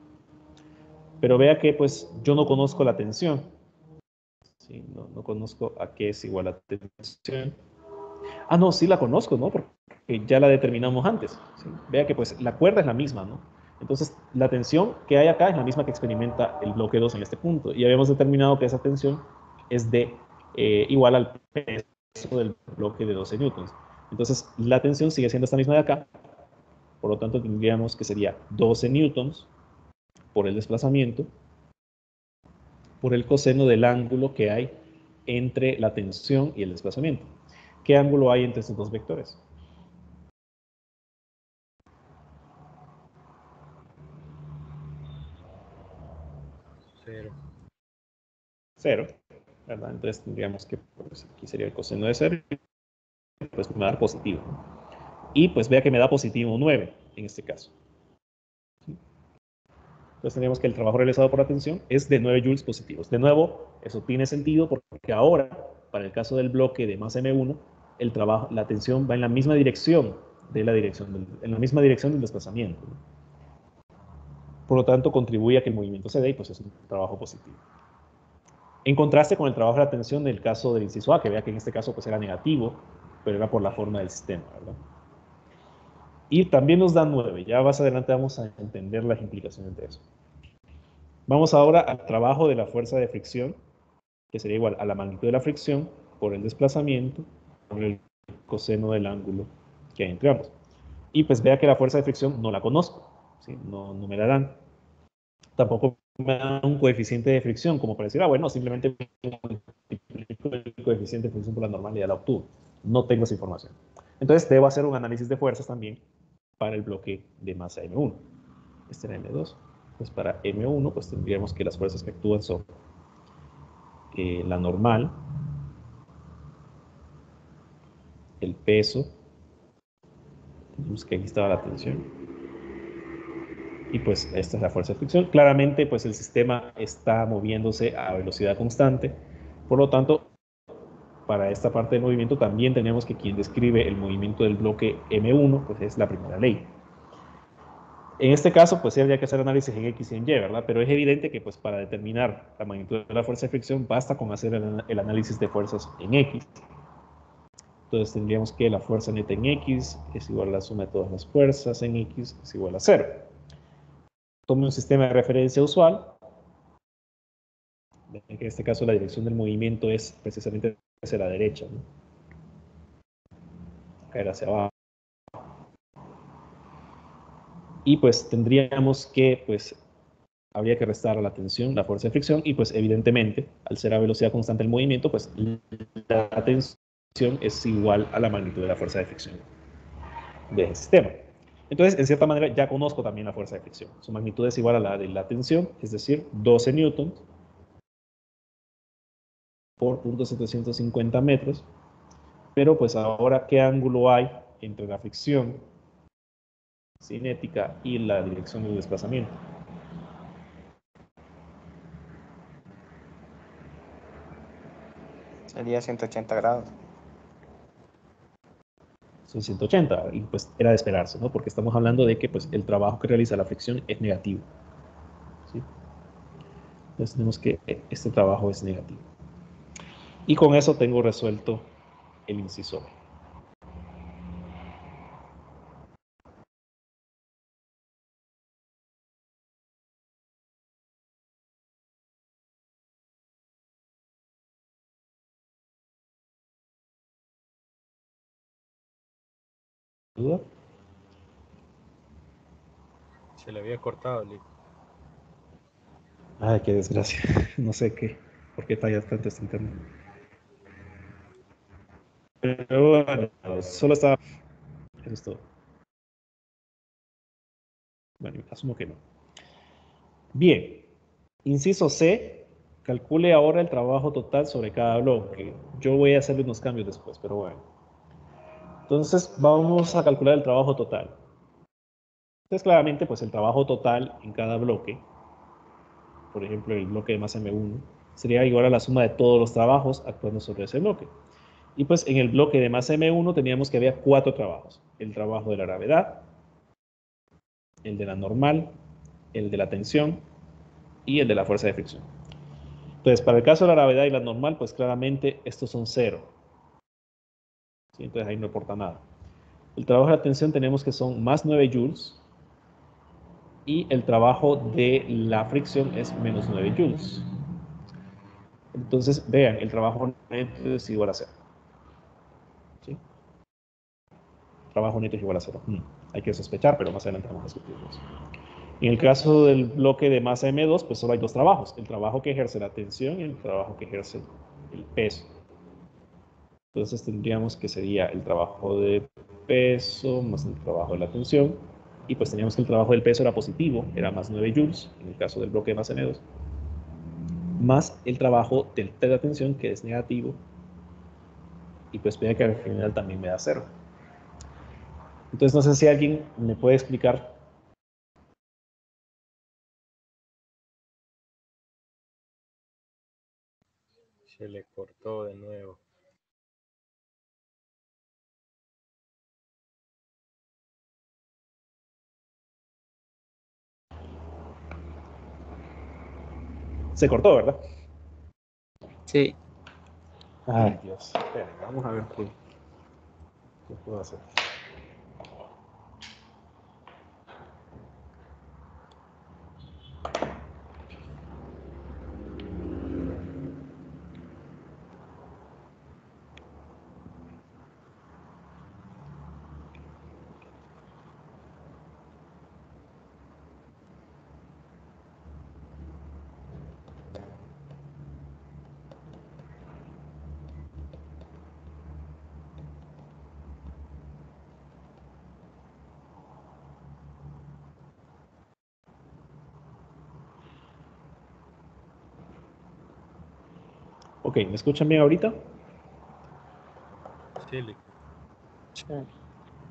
Pero vea que pues yo no conozco la tensión, ¿sí? No conozco a qué es igual la tensión. Ah, no, sí la conozco, ¿no? Porque ya la determinamos antes, ¿sí? Vea que pues la cuerda es la misma, ¿no? Entonces, la tensión que hay acá es la misma que experimenta el bloque 2 en este punto. Y habíamos determinado que esa tensión es de igual al peso del bloque de 12 newtons. Entonces, la tensión sigue siendo esta misma de acá. Por lo tanto, tendríamos que sería 12 newtons por el desplazamiento, por el coseno del ángulo que hay entre la tensión y el desplazamiento. ¿Qué ángulo hay entre estos dos vectores? 0. 0, ¿verdad? Entonces tendríamos que, pues aquí sería el coseno de 0, pues me va a dar positivo. Y pues vea que me da positivo 9 en este caso. ¿Sí? Entonces tendríamos que el trabajo realizado por la tensión es de 9 joules positivos. De nuevo, eso tiene sentido porque ahora, para el caso del bloque de masa M1, el trabajo, la tensión va en la misma dirección en la misma dirección del desplazamiento. Por lo tanto, contribuye a que el movimiento se dé y pues es un trabajo positivo. En contraste con el trabajo de la tensión del caso del inciso A, que vea que en este caso pues era negativo, pero era por la forma del sistema, ¿verdad? Y también nos da 9. Ya más adelante vamos a entender las implicaciones de eso. Vamos ahora al trabajo de la fuerza de fricción, que sería igual a la magnitud de la fricción por el desplazamiento por el coseno del ángulo que hay entre ambos. Y pues vea que la fuerza de fricción no la conozco, ¿sí? No me la dan. Tampoco me dan un coeficiente de fricción, como para decir, bueno, simplemente multiplico el coeficiente de fricción por la normal y ya la obtuvo. No tengo esa información. Entonces debo hacer un análisis de fuerzas también para el bloque de masa M1. Este era M2. Pues para M1, pues tendríamos que las fuerzas que actúan son la normal, el peso, tenemos que aquí estaba la tensión, y pues esta es la fuerza de fricción. Claramente, pues el sistema está moviéndose a velocidad constante, por lo tanto, para esta parte del movimiento también tenemos que quien describe el movimiento del bloque M1, pues es la primera ley. En este caso, pues sí habría que hacer análisis en X y en Y, ¿verdad? Pero es evidente que pues para determinar la magnitud de la fuerza de fricción basta con hacer el análisis de fuerzas en X. Entonces tendríamos que la fuerza neta en X es igual a la suma de todas las fuerzas en X es igual a 0. Tome un sistema de referencia usual. En este caso la dirección del movimiento es precisamente hacia la derecha, ¿no? Caer hacia abajo. Y pues tendríamos que, pues, habría que restar a la tensión, la fuerza de fricción, y pues evidentemente, al ser a velocidad constante el movimiento, pues la tensión es igual a la magnitud de la fuerza de fricción de ese sistema. Entonces, en cierta manera, ya conozco también la fuerza de fricción. Su magnitud es igual a la de la tensión, es decir, 12 newtons por .750 metros Pero pues ahora, ¿qué ángulo hay entre la fricción cinética y la dirección del desplazamiento? Sería 180 grados. Son 180, y pues era de esperarse, ¿no? Porque estamos hablando de que pues, el trabajo que realiza la fricción es negativo, ¿sí? Entonces tenemos que este trabajo es negativo. Y con eso tengo resuelto el inciso B. ¿Duda? Se le había cortado, Lick. Ay, qué desgracia. No sé qué, por qué falla tanto este internet. Pero bueno, solo estaba... Eso es todo. Bueno, asumo que no. Bien. Inciso C. Calcule ahora el trabajo total sobre cada bloque. Yo voy a hacerle unos cambios después, pero bueno. Entonces, vamos a calcular el trabajo total. Entonces, claramente, pues el trabajo total en cada bloque, por ejemplo, el bloque de masa M1, sería igual a la suma de todos los trabajos actuando sobre ese bloque. Y pues en el bloque de masa M1 teníamos que había 4 trabajos. El trabajo de la gravedad, el de la normal, el de la tensión y el de la fuerza de fricción. Entonces, para el caso de la gravedad y la normal, pues claramente estos son 0. ¿Sí? Entonces ahí no importa nada. El trabajo de la tensión tenemos que son más 9 joules y el trabajo de la fricción es menos 9 joules. Entonces, vean, el trabajo neto es igual a 0. ¿Sí? Trabajo neto es igual a 0. Hay que sospechar, pero más adelante vamos a discutir eso. En el caso del bloque de masa M2, pues solo hay 2 trabajos. El trabajo que ejerce la tensión y el trabajo que ejerce el peso. Entonces tendríamos que sería el trabajo de peso más el trabajo de la tensión. Y pues teníamos que el trabajo del peso era positivo, era más 9 joules, en el caso del bloque de masa M2. Más el trabajo de la tensión, que es negativo. Y pues vean que al final también me da 0. Entonces no sé si alguien me puede explicar. Se le cortó de nuevo. Se cortó, ¿verdad? Sí. Ay, Dios. Esperen, vamos a ver qué puedo hacer. Ok, ¿me escuchan bien ahorita? Sí, Lick.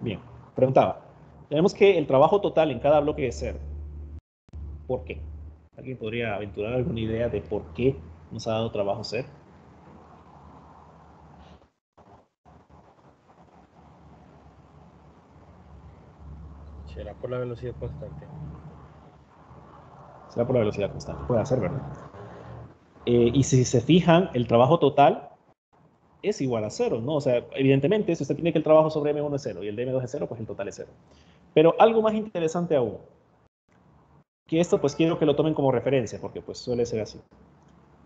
Bien, preguntaba. Tenemos que el trabajo total en cada bloque es 0. ¿Por qué? ¿Alguien podría aventurar alguna idea de por qué nos ha dado trabajo 0? Será por la velocidad constante. Será por la velocidad constante. Puede ser, ¿verdad? Y si se fijan, el trabajo total es igual a 0, ¿no? O sea, evidentemente, si usted tiene que el trabajo sobre M1 es 0 y el de M2 es 0, pues el total es 0. Pero algo más interesante aún, que esto pues quiero que lo tomen como referencia, porque pues suele ser así.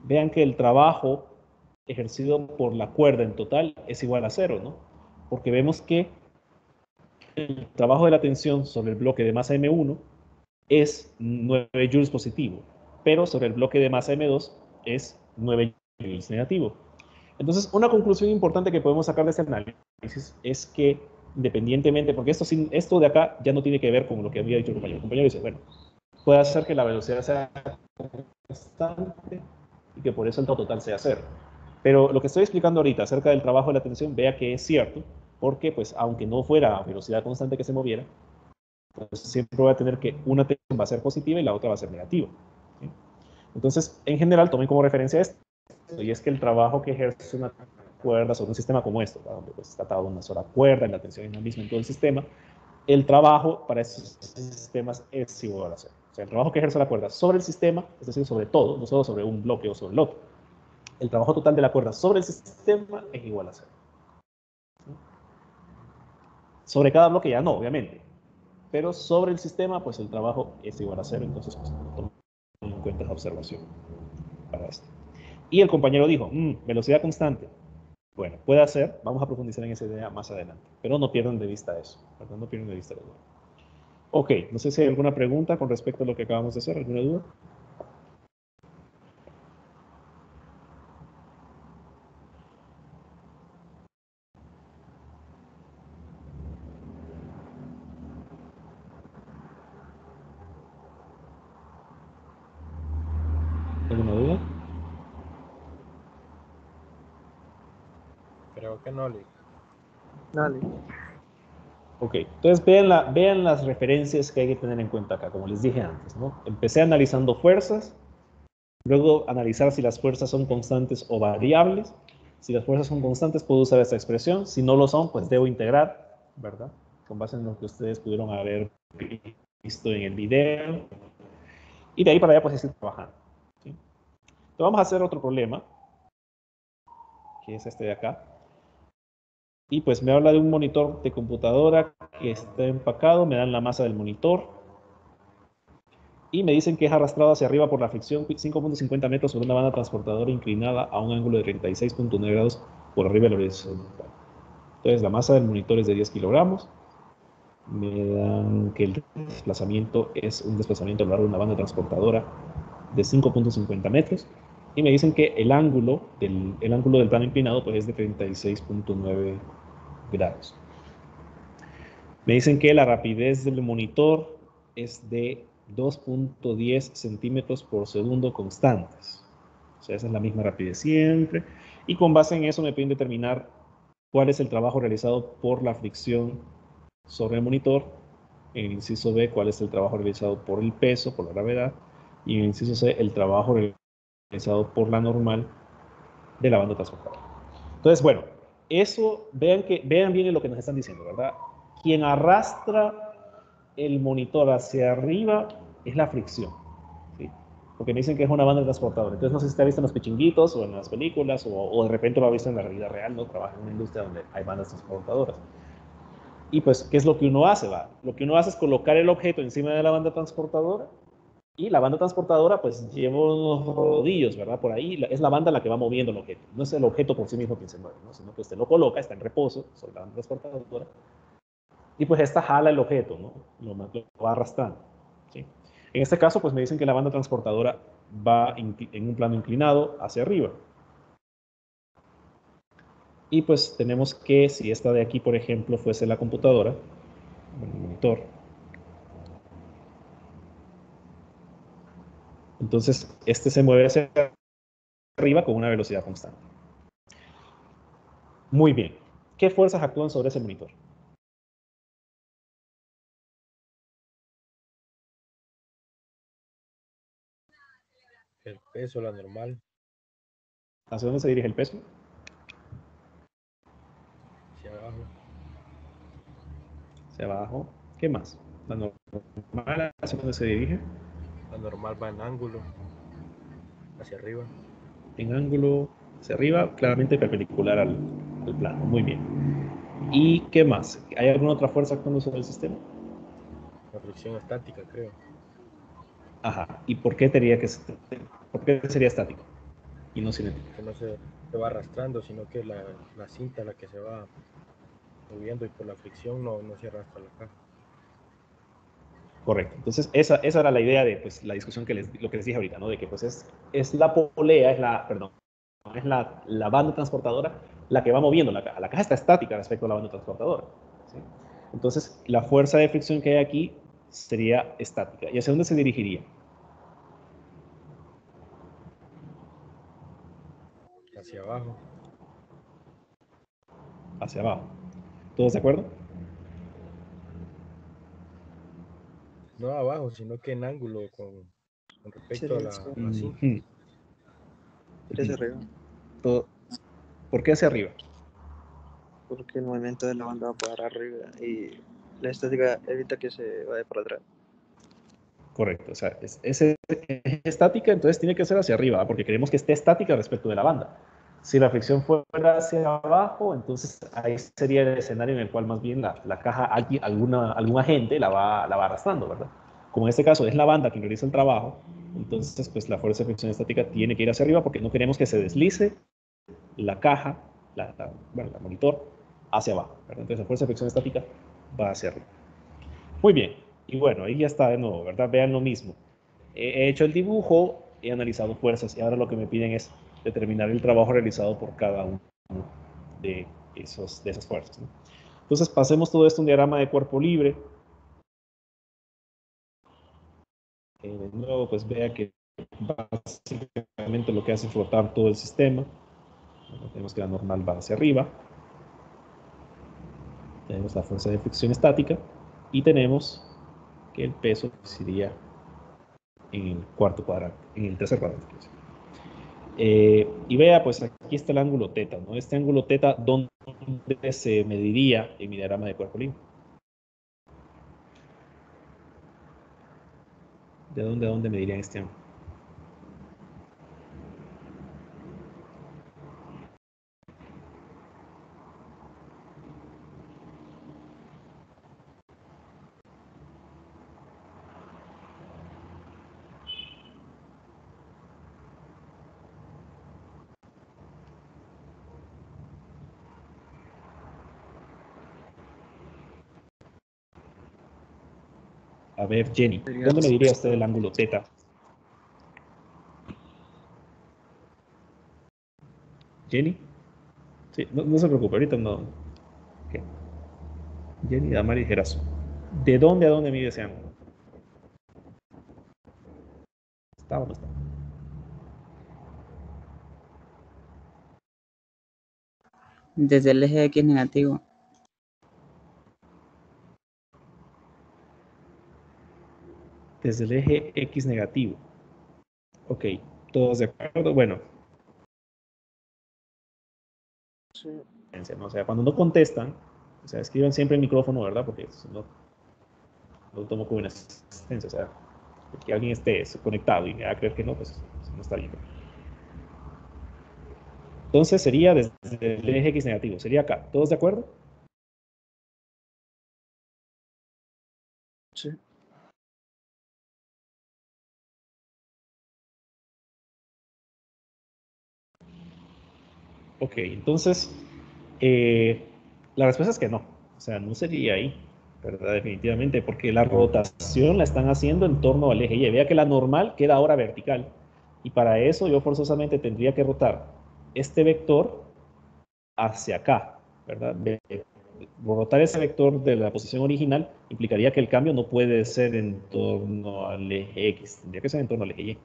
Vean que el trabajo ejercido por la cuerda en total es igual a 0, ¿no? Porque vemos que el trabajo de la tensión sobre el bloque de masa M1 es 9 joules positivo, pero sobre el bloque de masa M2 es 9 joules negativo. Entonces, una conclusión importante que podemos sacar de este análisis es que, independientemente, porque esto de acá ya no tiene que ver con lo que había dicho el compañero. El compañero dice, bueno, puede hacer que la velocidad sea constante y que por eso el total sea 0. Pero lo que estoy explicando ahorita acerca del trabajo de la tensión, vea que es cierto, porque pues aunque no fuera a velocidad constante que se moviera, pues siempre va a tener que una tensión va a ser positiva y la otra va a ser negativa. ¿Sí? Entonces, en general, tomen como referencia esto, y es que el trabajo que ejerce una cuerda sobre un sistema como esto, donde pues, está atado a una sola cuerda y la tensión es la misma en todo el sistema, el trabajo para esos sistemas es igual a cero. O sea, el trabajo que ejerce la cuerda sobre el sistema, es decir, sobre todo, no solo sobre un bloque o sobre el otro, el trabajo total de la cuerda sobre el sistema es igual a cero. Sobre cada bloque ya no, obviamente, pero sobre el sistema, pues el trabajo es igual a cero, entonces pues tomen en cuenta esa observación para esto. Y el compañero dijo, velocidad constante. Bueno, puede ser, vamos a profundizar en esa idea más adelante, pero no pierdan de vista eso, ¿verdad? No pierdan de vista eso. Ok, no sé si hay alguna pregunta con respecto a lo que acabamos de hacer, ¿alguna duda? ¿Alguna duda? Creo que no, Lee. Dale. Ok, entonces vean las referencias que hay que tener en cuenta acá, como les dije antes, ¿no? Empecé analizando fuerzas, luego analizar si las fuerzas son constantes o variables. Si las fuerzas son constantes, puedo usar esta expresión. Si no lo son, pues debo integrar, ¿verdad? Con base en lo que ustedes pudieron haber visto en el video. Y de ahí para allá, pues, seguir trabajando. ¿Sí? Entonces, vamos a hacer otro problema, que es este de acá. Y pues me habla de un monitor de computadora que está empacado, me dan la masa del monitor y me dicen que es arrastrado hacia arriba por la fricción 5.50 metros sobre una banda transportadora inclinada a un ángulo de 36.9 grados por arriba del horizontal. Entonces la masa del monitor es de 10 kilogramos, me dan que el desplazamiento es un desplazamiento a lo largo de una banda transportadora de 5.50 metros y me dicen que el ángulo del plano inclinado pues es de 36.9 grados. Me dicen que la rapidez del monitor es de 2.10 centímetros por segundo constantes. O sea, esa es la misma rapidez siempre. Y con base en eso me piden determinar cuál es el trabajo realizado por la fricción sobre el monitor. En el inciso B, cuál es el trabajo realizado por el peso, por la gravedad. Y en el inciso C, el trabajo realizado por la normal de la banda transportadora. Entonces, bueno, eso, vean bien lo que nos están diciendo, ¿verdad? Quien arrastra el monitor hacia arriba es la fricción, ¿sí? Porque me dicen que es una banda transportadora. Entonces, no sé si está visto en los pichinguitos o en las películas o de repente lo ha visto en la vida real, ¿no? Trabaja en una industria donde hay bandas transportadoras. Y pues, ¿qué es lo que uno hace? Va? Lo que uno hace es colocar el objeto encima de la banda transportadora y la banda transportadora pues lleva unos rodillos, ¿verdad? Por ahí es la banda la que va moviendo el objeto. No es el objeto por sí mismo quien se mueve, ¿no? Sino que usted lo coloca, está en reposo sobre la banda transportadora y pues esta jala el objeto, ¿no? Lo va arrastrando, ¿sí? En este caso pues me dicen que la banda transportadora va en un plano inclinado hacia arriba. Y pues tenemos que, si esta de aquí, por ejemplo, fuese la computadora, el monitor, entonces este se mueve hacia arriba con una velocidad constante. Muy bien. ¿Qué fuerzas actúan sobre ese monitor? El peso, la normal, ¿Hacia dónde se dirige el peso? hacia abajo. Hacia abajo. ¿Qué más? La normal, ¿hacia dónde se dirige? La normal va en ángulo, hacia arriba. En ángulo hacia arriba, claramente perpendicular al plano. Muy bien. ¿Y qué más? ¿Hay alguna otra fuerza actuando sobre el sistema? La fricción estática, creo. Ajá. ¿Y por qué sería estático y no cinético? Que no se va arrastrando, sino que la cinta la que se va moviendo y por la fricción no se arrastra la caja. Correcto. Entonces, esa era la idea de pues, la discusión lo que les dije ahorita, ¿no? De que pues es la polea, es la banda transportadora la que va moviendo la caja. La caja está estática respecto a la banda transportadora, ¿sí? Entonces, la fuerza de fricción que hay aquí sería estática. ¿Y hacia dónde se dirigiría? hacia abajo. Hacia abajo. ¿Todos de acuerdo? No abajo, sino que en ángulo con respecto a Sería la cinta. Ujú. hacia arriba, Todo- ¿Por qué hacia arriba? porque el movimiento de la banda va para arriba y la estática evita que se vaya para atrás. Correcto, o sea, es estática, entonces tiene que ser hacia arriba, porque queremos que esté estática respecto de la banda. Si la fricción fuera hacia abajo, entonces ahí sería el escenario en el cual más bien la caja, algún agente la va arrastrando, ¿verdad? Como en este caso es la banda quien realiza el trabajo, entonces pues la fuerza de fricción estática tiene que ir hacia arriba porque no queremos que se deslice la caja, bueno, la monitor, hacia abajo, ¿verdad? Entonces la fuerza de fricción estática va hacia arriba. Muy bien, y bueno, ahí ya está de nuevo, ¿verdad? Vean lo mismo. He hecho el dibujo, he analizado fuerzas y ahora lo que me piden es determinar el trabajo realizado por cada uno de esas fuerzas, ¿no? Entonces pasemos todo esto a un diagrama de cuerpo libre. De nuevo, pues vea que básicamente lo que hace es flotar todo el sistema. Bueno, tenemos que la normal va hacia arriba. Tenemos la fuerza de fricción estática y tenemos que el peso sería en el cuarto cuadrante, en el tercer cuadrante. Y vea, pues aquí está el ángulo teta, ¿no? Este ángulo teta, ¿dónde se mediría en mi diagrama de cuerpo libre? ¿De dónde a dónde medirían este ángulo? A ver, Jenny, Sería ¿dónde mediría usted el ángulo teta? ¿Jenny? Sí, no se preocupe, ahorita no. Okay. Jenny, Damari, Gerazo. ¿De dónde a dónde mide ese ángulo? ¿Está o no está? Desde el eje X negativo. Desde el eje X negativo. Ok, todos de acuerdo. Bueno, sí, ¿no? O sea, cuando no contestan, o sea, escriban siempre el micrófono, ¿verdad? Porque si no, lo tomo como una asistencia. O sea, que alguien esté conectado y me haga creer que no, pues no está bien. Entonces sería desde el eje X negativo, sería acá. ¿Todos de acuerdo? sí. Ok, entonces la respuesta es que no. O sea, no sería ahí, ¿verdad? Definitivamente, porque la rotación la están haciendo en torno al eje Y. Vea que la normal queda ahora vertical. Y para eso yo forzosamente tendría que rotar este vector hacia acá, ¿verdad? Rotar ese vector de la posición original implicaría que el cambio no puede ser en torno al eje X, tendría que ser en torno al eje Y.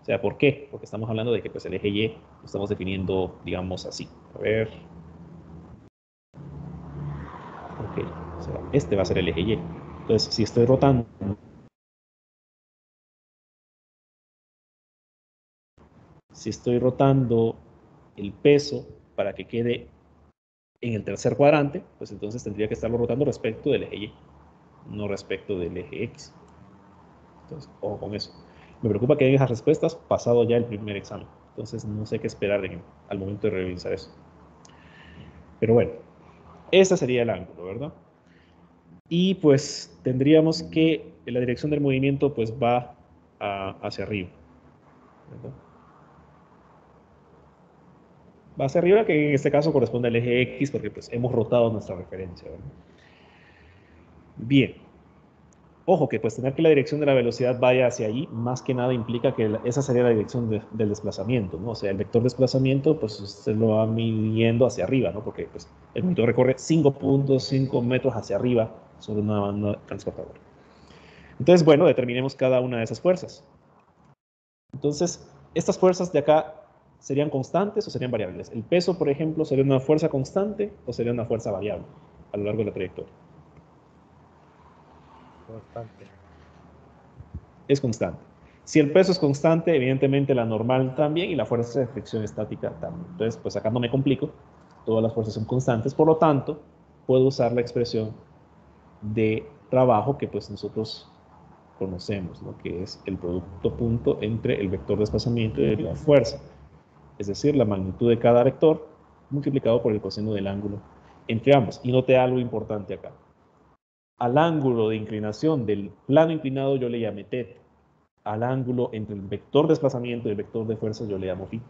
O sea, ¿por qué? Porque estamos hablando de que pues, el eje Y lo estamos definiendo, digamos, así. A ver. Ok, o sea, este va a ser el eje Y. Entonces, si estoy rotando el peso para que quede en el tercer cuadrante, pues entonces tendría que estarlo rotando respecto del eje Y, no respecto del eje X. Entonces, ojo con eso. Me preocupa que den esas respuestas pasado ya el primer examen. Entonces, no sé qué esperar al momento de revisar eso. Pero bueno, ese sería el ángulo, ¿verdad? Y pues tendríamos que la dirección del movimiento pues va hacia arriba, ¿verdad? Va hacia arriba, que en este caso corresponde al eje X, porque pues hemos rotado nuestra referencia, ¿verdad? Bien. Ojo que pues tener que la dirección de la velocidad vaya hacia allí, más que nada implica que esa sería la dirección del desplazamiento, ¿no? O sea, el vector de desplazamiento, pues usted lo va midiendo hacia arriba, ¿no? Porque pues, el monitor recorre 5.5 metros hacia arriba sobre una banda transportadora. Entonces, bueno, determinemos cada una de esas fuerzas. Entonces, estas fuerzas de acá ¿Serían constantes o serían variables? El peso, por ejemplo, ¿sería una fuerza constante o sería una fuerza variable a lo largo de la trayectoria? Constante. Es constante. Si el peso es constante, evidentemente la normal también y la fuerza de fricción estática también. Entonces, pues acá no me complico. Todas las fuerzas son constantes, por lo tanto, puedo usar la expresión de trabajo que pues nosotros conocemos, ¿no? Que es el producto punto entre el vector de desplazamiento y la fuerza. Es decir, la magnitud de cada vector multiplicado por el coseno del ángulo entre ambos. Y note algo importante acá. Al ángulo de inclinación del plano inclinado yo le llamé θ. Al ángulo entre el vector de desplazamiento y el vector de fuerza yo le llamo φ.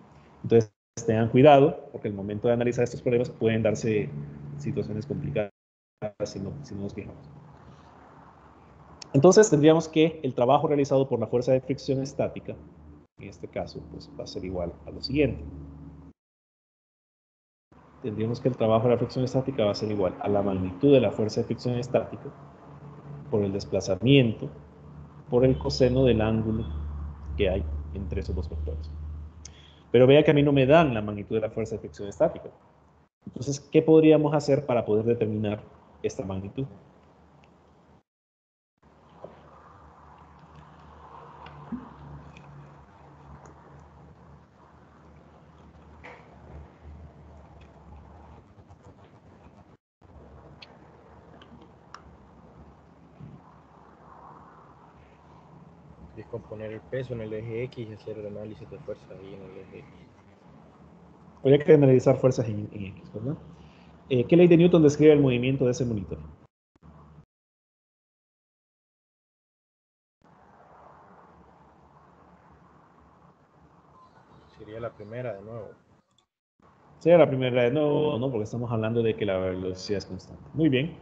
Entonces, tengan cuidado, porque al momento de analizar estos problemas pueden darse situaciones complicadas si no nos fijamos. Entonces, tendríamos que el trabajo realizado por la fuerza de fricción estática, en este caso, pues va a ser igual a lo siguiente. Tendríamos que el trabajo de la fricción estática va a ser igual a la magnitud de la fuerza de fricción estática por el desplazamiento por el coseno del ángulo que hay entre esos dos vectores. Pero vea que a mí no me dan la magnitud de la fuerza de fricción estática. Entonces, ¿qué podríamos hacer para poder determinar esta magnitud? Descomponer el peso en el eje X y hacer el análisis de fuerza ahí en el eje X. Habría que analizar fuerzas en X, ¿verdad? ¿Qué ley de Newton describe el movimiento de ese monitor? Sería la primera de nuevo. Sería la primera de nuevo, ¿no? Porque estamos hablando de que la velocidad es constante. Muy bien.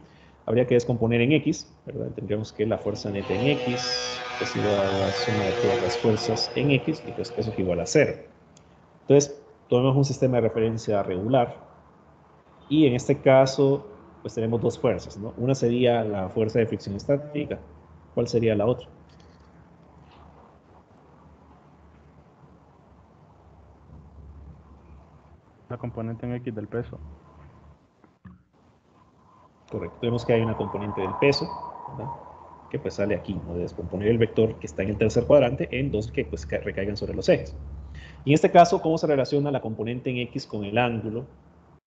Habría que descomponer en X, ¿verdad? Tendríamos que la fuerza neta en X es igual a la suma de todas las fuerzas en X, y pues eso es igual a 0. Entonces, tomemos un sistema de referencia regular, y en este caso, pues tenemos dos fuerzas, ¿no? Una sería la fuerza de fricción estática. ¿Cuál sería la otra? La componente en X del peso. Correcto. Vemos que hay una componente del peso, ¿verdad? Que pues sale aquí, ¿no? De descomponer el vector que está en el tercer cuadrante en dos que pues recaigan sobre los ejes. Y en este caso, ¿cómo se relaciona la componente en X con el ángulo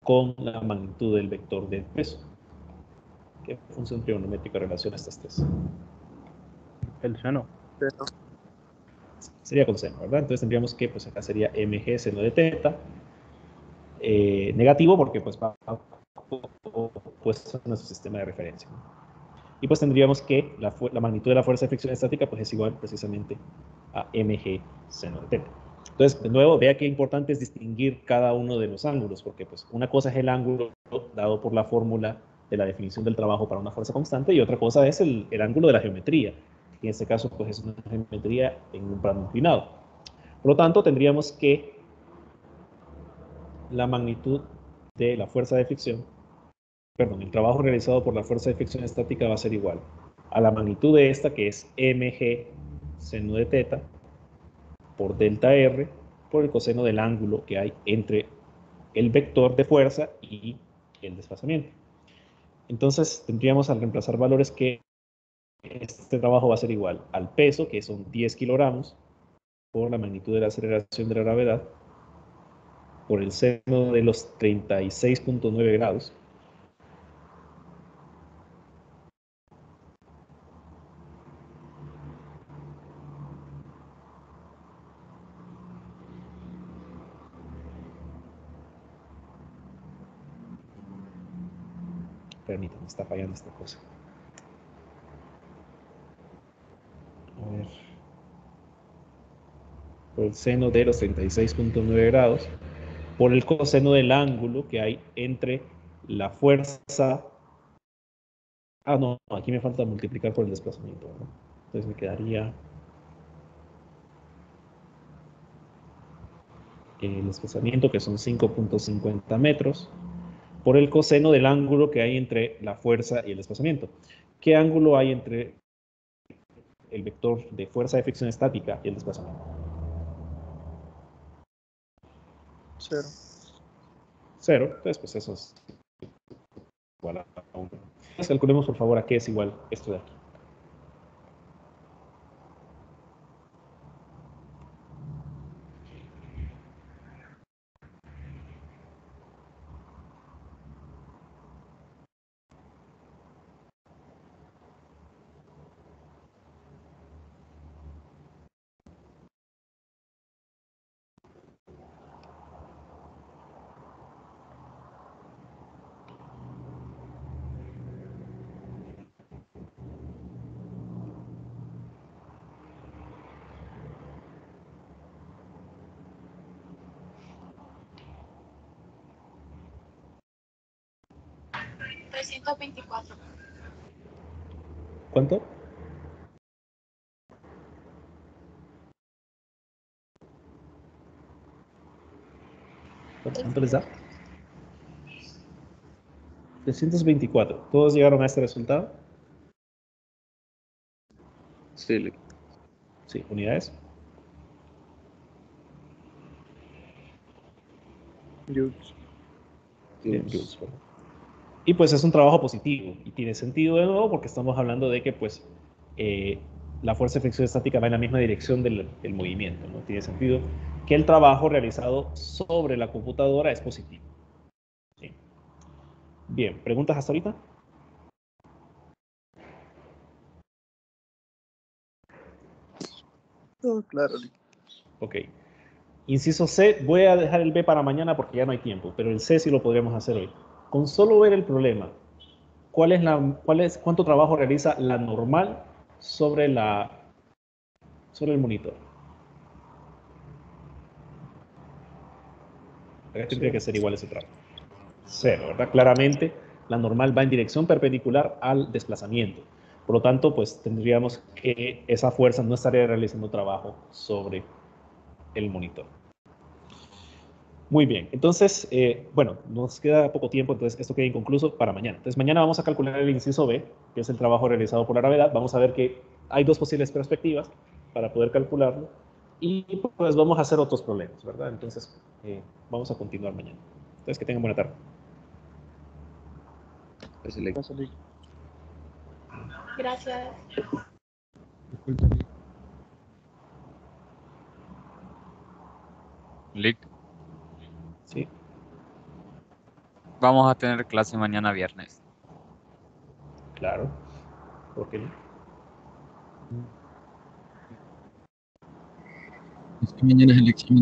con la magnitud del vector del peso? ¿Qué función trigonométrica relaciona estas tres? El seno. Pero, Sería con seno, ¿verdad? Entonces tendríamos que, pues acá sería mg seno de θ, negativo porque pues va opuesto a nuestro sistema de referencia, ¿no? Y pues tendríamos que la magnitud de la fuerza de fricción estática pues es igual precisamente a mg seno de θ. Entonces, de nuevo, vea qué importante es distinguir cada uno de los ángulos, porque pues una cosa es el ángulo dado por la fórmula de la definición del trabajo para una fuerza constante y otra cosa es el ángulo de la geometría, que en este caso pues es una geometría en un plano inclinado. Por lo tanto, tendríamos que la magnitud de la fuerza de fricción, perdón, el trabajo realizado por la fuerza de fricción estática va a ser igual a la magnitud de esta, que es mg seno de θ, por delta r, por el coseno del ángulo que hay entre el vector de fuerza y el desplazamiento. Entonces, tendríamos al reemplazar valores que este trabajo va a ser igual al peso, que son 10 kilogramos, por la magnitud de la aceleración de la gravedad, por el seno de los 36.9 grados, permítanme, está fallando esta cosa. A ver. Por el seno de los 36.9 grados, por el coseno del ángulo que hay entre la fuerza. Ah, no, aquí me falta multiplicar por el desplazamiento, ¿no? Entonces me quedaría el desplazamiento, que son 5.50 metros, por el coseno del ángulo que hay entre la fuerza y el desplazamiento. ¿Qué ángulo hay entre el vector de fuerza de fricción estática y el desplazamiento? 0. 0. Entonces, pues eso es igual a 1. Entonces, calculemos, por favor, a qué es igual esto de aquí. ¿Cuánto? ¿Cuánto les da? 324. ¿Todos llegaron a este resultado? Sí, Sí, unidades. Joules. Bien, joules, bueno. Y pues es un trabajo positivo y tiene sentido de nuevo porque estamos hablando de que pues la fuerza de fricción estática va en la misma dirección del movimiento, ¿no? Tiene sentido que el trabajo realizado sobre la computadora es positivo. ¿Sí? Bien, ¿preguntas hasta ahorita? Todo claro. Ok. Inciso C, voy a dejar el B para mañana porque ya no hay tiempo, pero el C sí lo podríamos hacer hoy. Con solo ver el problema, ¿cuánto trabajo realiza la normal sobre el monitor? Acá tendría que ser igual ese trabajo. 0, ¿verdad? Claramente la normal va en dirección perpendicular al desplazamiento. Por lo tanto, pues tendríamos que esa fuerza no estaría realizando trabajo sobre el monitor. Muy bien, entonces, bueno, nos queda poco tiempo, entonces esto queda inconcluso para mañana. Entonces mañana vamos a calcular el inciso B, que es el trabajo realizado por la gravedad. Vamos a ver que hay dos posibles perspectivas para poder calcularlo y pues vamos a hacer otros problemas, ¿verdad? Entonces vamos a continuar mañana. Entonces que tengan buena tarde. Gracias. Lick, Sí. vamos a tener clase mañana viernes. Claro. ¿Por qué no? Es que mañana es el examen.